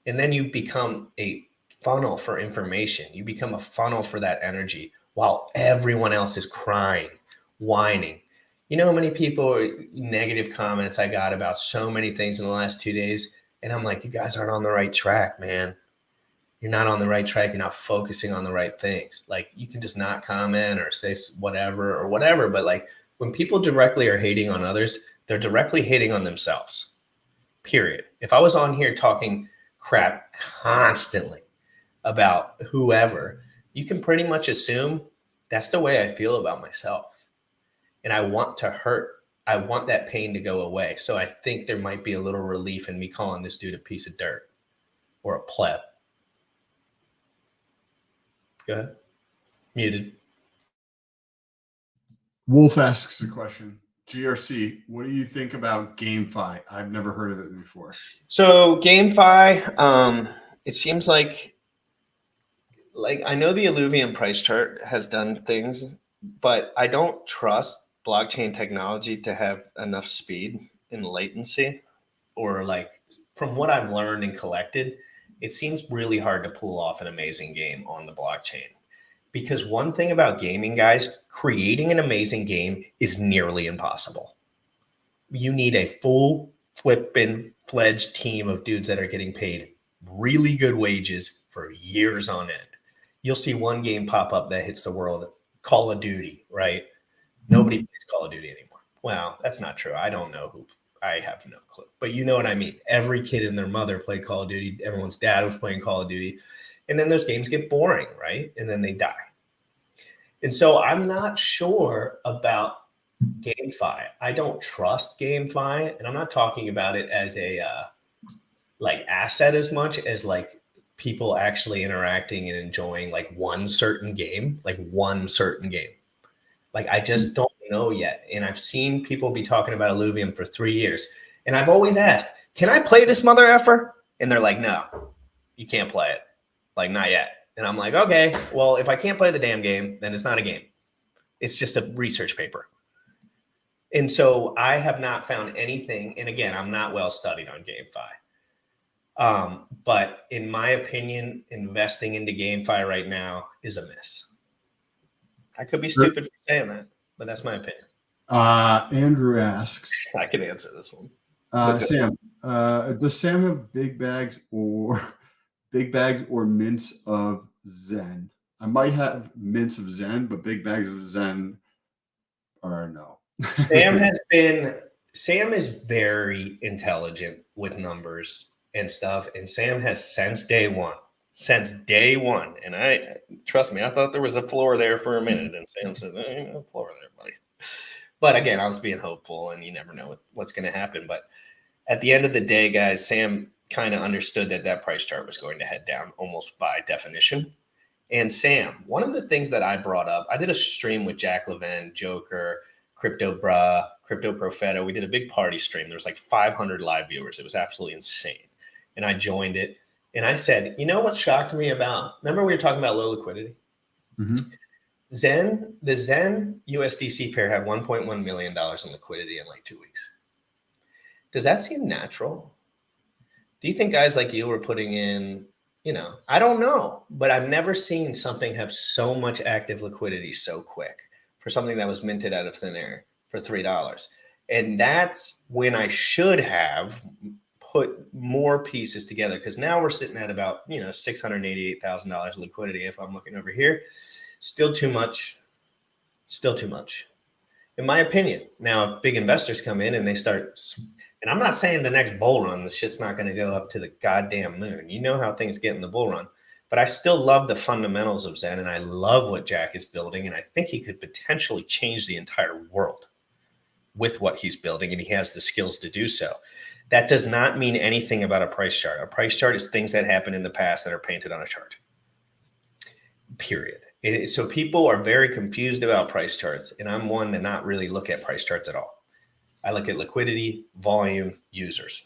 A: And then you become a funnel for information. You become a funnel for that energy while everyone else is crying, whining. You know how many negative comments I got about so many things in the last 2 days? And I'm like, you guys aren't on the right track, man. You're not on the right track. You're not focusing on the right things. Like you can just not comment or say whatever. But like when people directly are hating on others, they're directly hating on themselves. period. If I was on here talking crap constantly about whoever, you can pretty much assume that's the way I feel about myself. And I want to hurt. I want that pain to go away. So I think there might be a little relief in me calling this dude a piece of dirt or a pleb. Go ahead. Muted.
C: Wolf asks a question. GRC, what do you think about GameFi? I've never heard of it before.
A: So GameFi, it seems like I know the Illuvium price chart has done things, but I don't trust blockchain technology to have enough speed and latency, or like from what I've learned and collected, it seems really hard to pull off an amazing game on the blockchain. Because one thing about gaming, guys, creating an amazing game is nearly impossible. You need a full flippin' fledged team of dudes that are getting paid really good wages for years on end. You'll see one game pop up that hits the world, Call of Duty, right? Nobody plays Call of Duty anymore. Well, that's not true. I don't know who. I have no clue. But you know what I mean. Every kid and their mother played Call of Duty. Everyone's dad was playing Call of Duty. And then those games get boring, right? And then they die. And so I'm not sure about GameFi. I don't trust GameFi. And I'm not talking about it as a like asset as much as like people actually interacting and enjoying like one certain game. Like I just don't know yet. And I've seen people be talking about Illuvium for 3 years. And I've always asked, can I play this mother effer? And they're like, no, you can't play it. Like, not yet. And I'm like, okay, well, if I can't play the damn game, then it's not a game. It's just a research paper. And so I have not found anything. And again, I'm not well studied on GameFi. But in my opinion, investing into GameFi right now is a miss. I could be stupid for saying that, but that's my opinion.
C: Andrew asks.
A: I can answer this one.
C: Sam, does Sam have big bags or mints of Zen? I might have mints of Zen, but big bags of Zen are no.
A: Sam is very intelligent with numbers and stuff. And Sam has since day one. And I trust me, I thought there was a floor there for a minute. And Sam said, ain't no floor there, buddy. But again, I was being hopeful, and you never know what's going to happen. But at the end of the day, guys, Sam kind of understood that price chart was going to head down almost by definition. And Sam, one of the things that I brought up, I did a stream with Jack Levin, Joker, Crypto Bra, Crypto Profeta. We did a big party stream. There was like 500 live viewers. It was absolutely insane. And I joined it. And I said, you know what shocked me about, remember we were talking about low liquidity? Mm-hmm. The Zen USDC pair had $1.1 million in liquidity in like 2 weeks. Does that seem natural? Do you think guys like you were putting in, I don't know, but I've never seen something have so much active liquidity so quick for something that was minted out of thin air for $3. And that's when I should have put more pieces together, because now we're sitting at about, $688,000 liquidity. If I'm looking over here, still too much, in my opinion. Now, if big investors come in and they start, and I'm not saying the next bull run, the shit's not going to go up to the goddamn moon. You know how things get in the bull run. But I still love the fundamentals of Zen, and I love what Jack is building, and I think he could potentially change the entire world with what he's building, and he has the skills to do so. That does not mean anything about a price chart. A price chart is things that happened in the past that are painted on a chart. Period. So people are very confused about price charts, and I'm one to not really look at price charts at all. I look at liquidity, volume, users.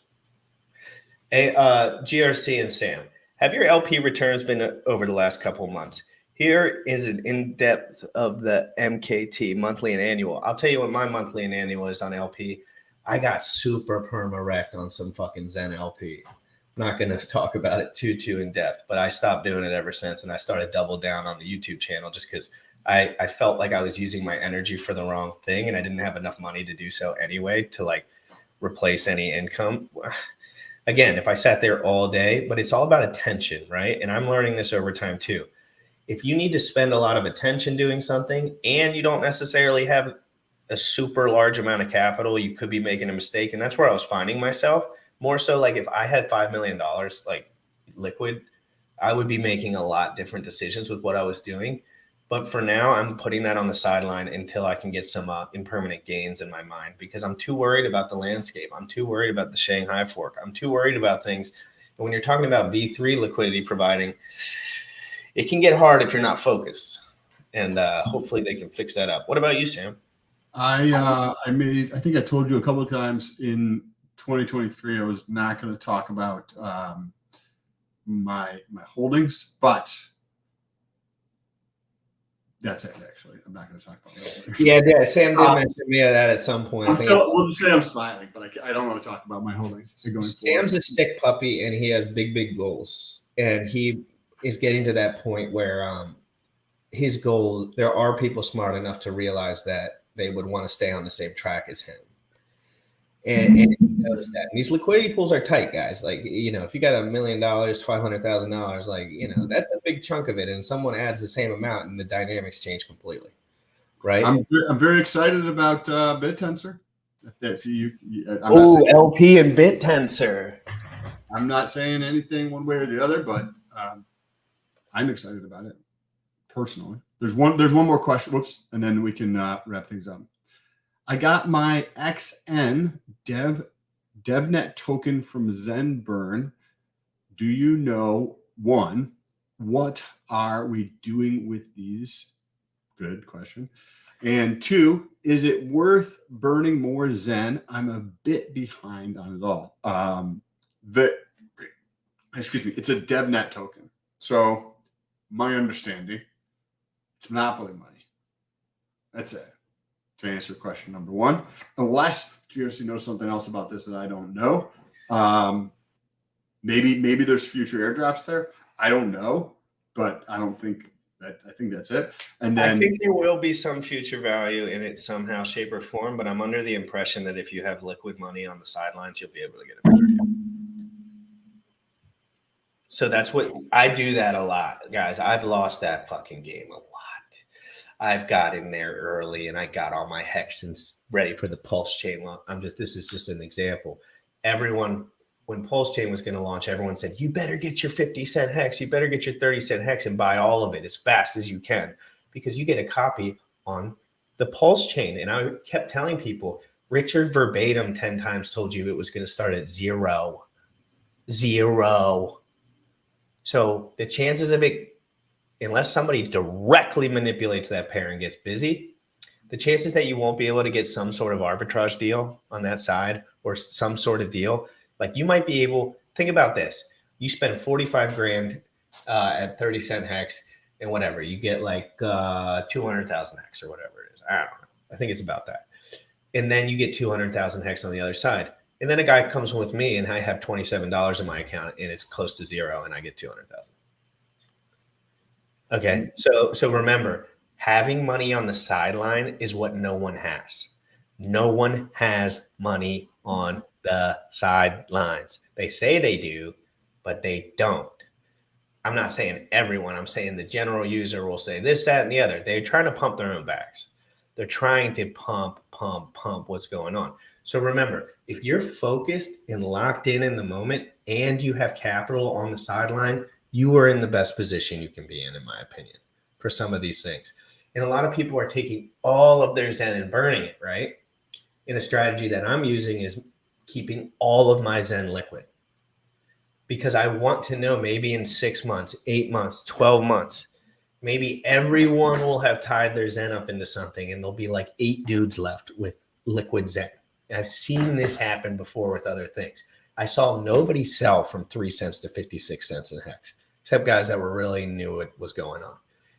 A: GRC and Sam, have your LP returns been over the last couple of months? Here is an in-depth of the MKT, monthly and annual. I'll tell you what my monthly and annual is on LP. I got super perma-wrecked on some fucking Zen LP. I'm not going to talk about it too in depth, but I stopped doing it ever since, and I started double down on the YouTube channel just because I felt like I was using my energy for the wrong thing, and I didn't have enough money to do so anyway to like replace any income. Again, if I sat there all day, but it's all about attention, right? And I'm learning this over time too. If you need to spend a lot of attention doing something and you don't necessarily have a super large amount of capital, you could be making a mistake. And that's where I was finding myself. More so like if I had $5 million like liquid, I would be making a lot different decisions with what I was doing. But for now, I'm putting that on the sideline until I can get some impermanent gains in my mind, because I'm too worried about the landscape. I'm too worried about the Shanghai fork. I'm too worried about things. And when you're talking about V3 liquidity providing, it can get hard if you're not focused. And hopefully they can fix that up. What about you, Sam?
C: I think I told you a couple of times in 2023, I was not going to talk about my holdings, but that's it. Actually, I'm not going to talk about my holdings.
A: Yeah, Sam did mention me that at some point.
C: We'll just say I'm smiling, but I don't want to talk about my holdings.
A: Sam's a sick puppy, and he has big goals, and he is getting to that point where his goal. There are people smart enough to realize that they would want to stay on the same track as him. And you notice that. And these liquidity pools are tight, guys. Like, you know, if you got $1 million, $500,000, like, you know, that's a big chunk of it. And someone adds the same amount and the dynamics change completely. Right.
C: I'm very excited about BitTensor.
A: LP and BitTensor.
C: I'm not saying anything one way or the other, but I'm excited about it personally. There's one more question. Whoops. And then we can wrap things up. I got my XN DevNet token from Zenburn. Do you know, one, what are we doing with these? Good question. And two, is it worth burning more Zen? I'm a bit behind on it all. It's a DevNet token. So my understanding, it's monopoly money. That's it. To answer question number one, unless GRC knows something else about this that I don't know. Maybe there's future airdrops there. I don't know, but I don't think that. I think that's it. And then
A: I think there will be some future value in it somehow, shape, or form. But I'm under the impression that if you have liquid money on the sidelines, you'll be able to get a better deal. So that's what I do that a lot, guys. I've lost that fucking game a lot. I've got in there early and I got all my hexes ready for the Pulse chain. This is just an example. Everyone, when Pulse chain was going to launch, everyone said, you better get your 50-cent hex. You better get your 30-cent hex and buy all of it as fast as you can, because you get a copy on the Pulse chain. And I kept telling people, Richard verbatim 10 times told you it was going to start at 0. So the chances of it, unless somebody directly manipulates that pair and gets busy, the chances that you won't be able to get some sort of arbitrage deal on that side or some sort of deal, like you might be able, think about this. You spend 45 grand at 30-cent hex and whatever, you get like 200,000 hex or whatever it is. I don't know. I think it's about that. And then you get 200,000 hex on the other side. And then a guy comes with me and I have $27 in my account and it's close to 0 and I get 200,000. Okay, so remember, having money on the sideline is what no one has. No one has money on the sidelines. They say they do, but they don't. I'm not saying everyone. I'm saying the general user will say this, that, and the other. They're trying to pump their own backs. They're trying to pump what's going on. So remember, if you're focused and locked in the moment and you have capital on the sideline, you are in the best position you can be in my opinion, for some of these things. And a lot of people are taking all of their Zen and burning it, right? And a strategy that I'm using is keeping all of my Zen liquid, because I want to know maybe in 6 months, 8 months, 12 months, maybe everyone will have tied their Zen up into something and there'll be like 8 dudes left with liquid Zen. And I've seen this happen before with other things. I saw nobody sell from 3 cents to 56 cents in hex, except guys that were really knew what was going on.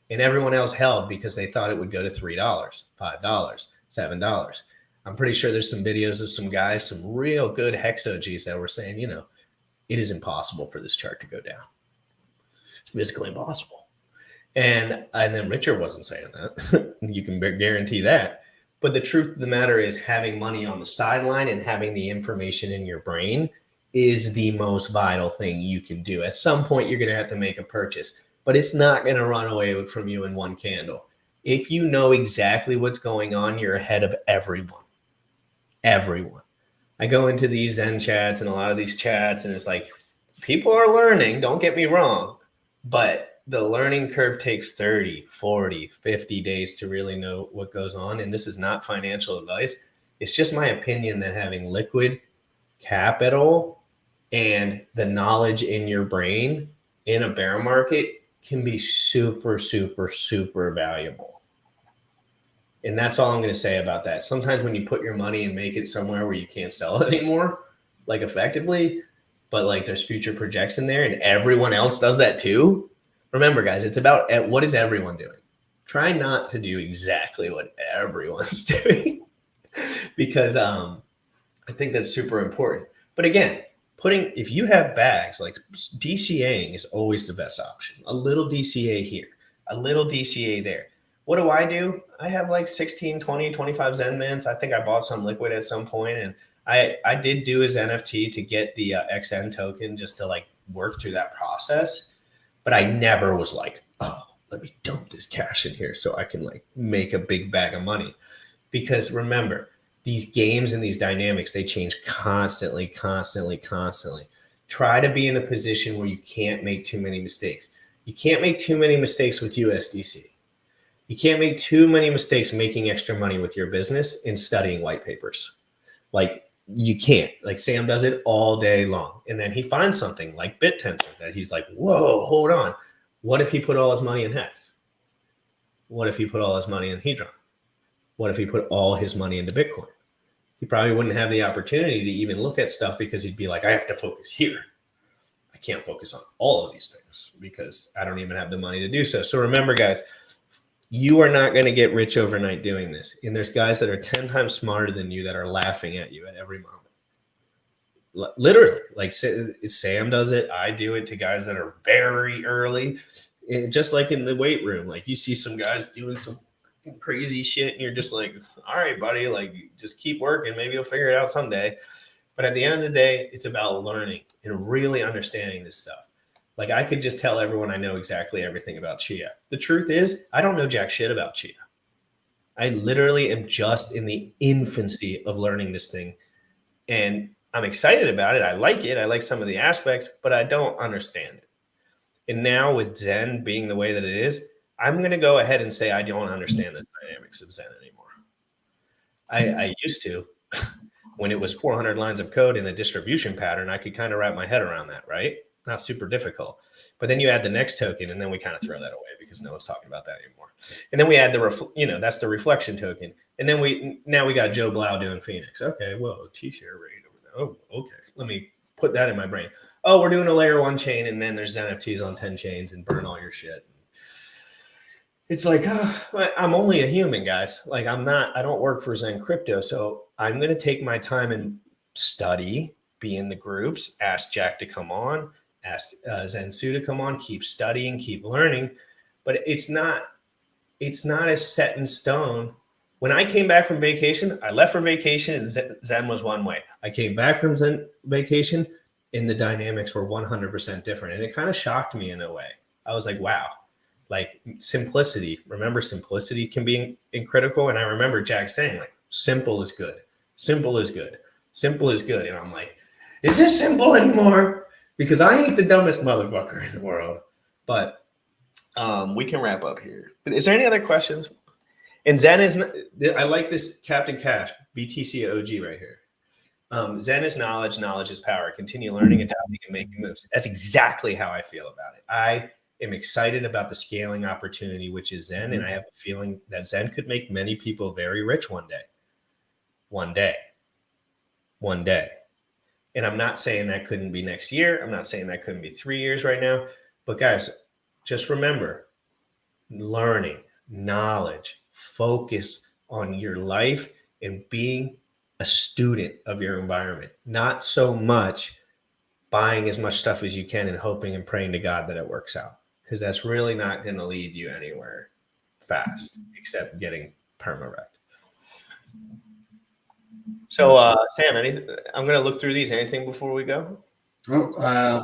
A: And everyone else held because they thought it would go to $3, $5, $7. I'm pretty sure there's some videos of some guys, some real good hex OGs that were saying, you know, it is impossible for this chart to go down. It's physically impossible. And then Richard wasn't saying that. You can guarantee that. But the truth of the matter is, having money on the sideline and having the information in your brain is the most vital thing you can do. At some point, you're going to have to make a purchase, but it's not going to run away from you in one candle. If you know exactly what's going on, you're ahead of everyone. Everyone. I go into these Zen chats and a lot of these chats, and it's like people are learning, don't get me wrong, but the learning curve takes 30, 40, 50 days to really know what goes on. And this is not financial advice. It's just my opinion that having liquid capital and the knowledge in your brain in a bear market can be super, super, super valuable. And that's all I'm going to say about that. Sometimes when you put your money and make it somewhere where you can't sell it anymore, like effectively, but like there's future projection there and everyone else does that too. Remember, guys, it's about what is everyone doing? Try not to do exactly what everyone's doing because I think that's super important. But again, if you have bags, like DCAing is always the best option. A little DCA here, a little DCA there. What do? I have like 16, 20, 25 Zen mints. I think I bought some liquid at some point, and I did do his NFT to get the XN token just to like work through that process. But I never was like, oh, let me dump this cash in here so I can like make a big bag of money. Because remember, these games and these dynamics, they change constantly, constantly, constantly. Try to be in a position where you can't make too many mistakes. You can't make too many mistakes with USDC. You can't make too many mistakes making extra money with your business and studying white papers. Like you can't. Like Sam does it all day long. And then he finds something like BitTensor that he's like, whoa, hold on. What if he put all his money in Hex? What if he put all his money in Hedron? What if he put all his money into Bitcoin? He probably wouldn't have the opportunity to even look at stuff because he'd be like, I have to focus here. I can't focus on all of these things because I don't even have the money to do so. So remember, guys, you are not going to get rich overnight doing this. And there's guys that are 10 times smarter than you that are laughing at you at every moment. Literally, like Sam does it. I do it to guys that are very early. And just like in the weight room, like you see some guys doing some crazy shit and you're just like, all right, buddy, like just keep working. Maybe you'll figure it out someday. But at the end of the day, it's about learning and really understanding this stuff. Like I could just tell everyone I know exactly everything about Chia. The truth is, I don't know jack shit about Chia. I literally am just in the infancy of learning this thing. And I'm excited about it. I like it. I like some of the aspects, but I don't understand it. And now with Zen being the way that it is, I'm going to go ahead and say I don't understand the dynamics of Zen anymore. I used to. When it was 400 lines of code in a distribution pattern, I could kind of wrap my head around that, right? Not super difficult. But then you add the next token, and then we kind of throw that away because no one's talking about that anymore. And then we add that's the reflection token. And then we got Joe Blau doing Phoenix. Okay, whoa, T-share rate over there. Oh, okay. Let me put that in my brain. Oh, we're doing a layer 1 chain, and then there's NFTs on 10 chains and burn all your shit. It's like, I'm only a human, guys. Like I don't work for Zen Crypto. So I'm going to take my time and study, be in the groups, ask Jack to come on, ask Zen Su to come on, keep studying, keep learning. But it's not as set in stone. When I came back from vacation, I left for vacation and Zen was one way. I came back from Zen vacation and the dynamics were 100% different. And it kind of shocked me in a way. I was like, wow. Like simplicity. Remember, simplicity can be critical. And I remember Jack saying, like, simple is good. Simple is good. Simple is good. And I'm like, is this simple anymore? Because I ain't the dumbest motherfucker in the world. But we can wrap up here. But is there any other questions? And Zen is, I like this Captain Cash, BTC OG right here. Zen is knowledge. Knowledge is power. Continue learning, adapting, and making moves. That's exactly how I feel about it. I am excited about the scaling opportunity, which is Zen. And I have a feeling that Zen could make many people very rich one day. One day. One day. And I'm not saying that couldn't be next year. I'm not saying that couldn't be 3 years right now. But guys, just remember, learning, knowledge, focus on your life and being a student of your environment. Not so much buying as much stuff as you can and hoping and praying to God that it works out. Because that's really not going to lead you anywhere fast, except getting perma-wrecked. So, Sam, I'm going to look through these. Anything before we go?
C: Well,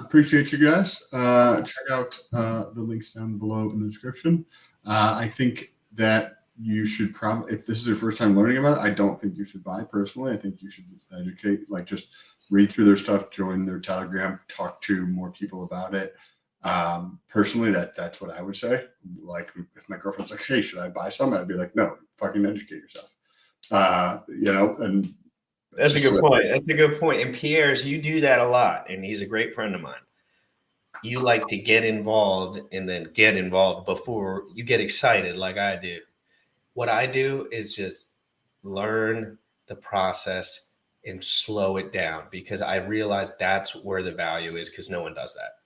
C: appreciate you guys. Check out the links down below in the description. I think that you should probably, if this is your first time learning about it, I don't think you should buy personally. I think you should educate, like just read through their stuff, join their Telegram, talk to more people about it. Personally, that's what I would say. Like if my girlfriend's like, hey, should I buy some? I'd be like, no, fucking educate yourself. And
A: That's a good point. That's a good point. And Pierre's, you do that a lot, and he's a great friend of mine. You like to get involved and then get involved before you get excited like I do. What I do is just learn the process and slow it down, because I realize that's where the value is, because no one does that.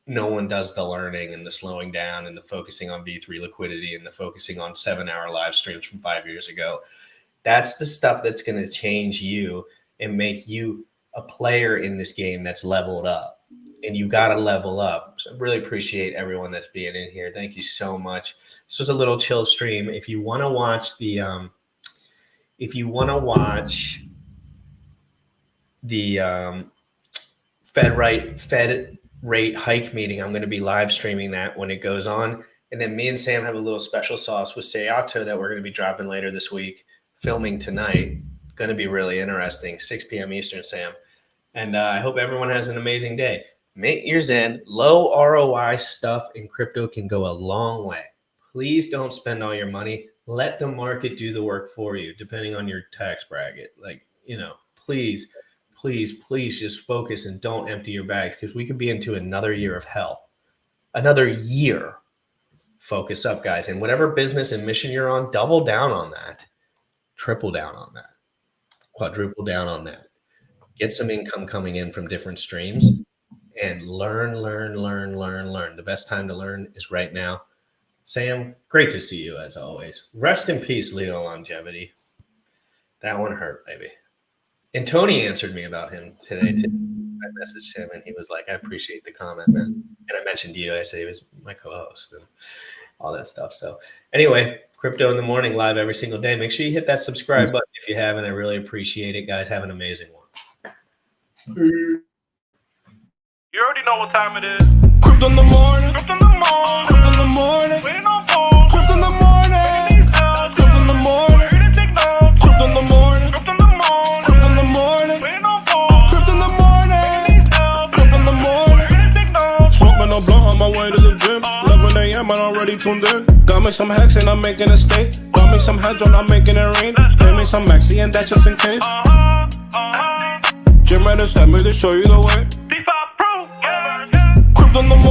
A: No one does the learning and the slowing down and the focusing on V3 liquidity and the focusing on 7-hour live streams from 5 years ago. That's the stuff that's going to change you and make you a player in this game that's leveled up. And you got to level up. So I really appreciate everyone that's being in here. Thank you so much. This was a little chill stream. If you want to watch the Fed rate hike meeting, I'm going to be live streaming that when it goes on. And then me and Sam have a little special sauce with Seattle that we're going to be dropping later this week, filming tonight. Going to be really interesting. 6 p.m. Eastern, Sam. And I hope everyone has an amazing day. Make ears in. Low ROI stuff in crypto can go a long way. Please don't spend all your money. Let the market do the work for you, depending on your tax bracket. Like, please just focus and don't empty your bags, because we could be into another year of hell. Another year. Focus up, guys. And whatever business and mission you're on, double down on that. Triple down on that. Quadruple down on that. Get some income coming in from different streams and learn. The best time to learn is right now. Sam, great to see you as always. Rest in peace, Leo Longevity. That one hurt, baby. And Tony answered me about him today, too. I messaged him, and he was like, I appreciate the comment, man. And I mentioned you. I said he was my co-host and all that stuff. So anyway, Crypto in the Morning live every single day. Make sure you hit that subscribe button if you haven't. I really appreciate it, guys. Have an amazing one.
B: You already know what time it is. Crypto in the morning. Crypto in the morning. Crypto in the morning. Waiting on phone. Crypto in the morning. Crypto in the morning. Crypto in the morning. Crypto in the morning. Crypto in the morning. Waiting on phone. Crypto in the morning. Crypto in the morning. Smoking a blunt on my way to the gym. 11 a.m. and I'm already tuned in. Got me some hacks and I'm making a stay. Got me some heads on, I'm making it rain. Pay me some maxi and that's just in case. Jim Reddit sent me to show you the way. Crypto in the morning.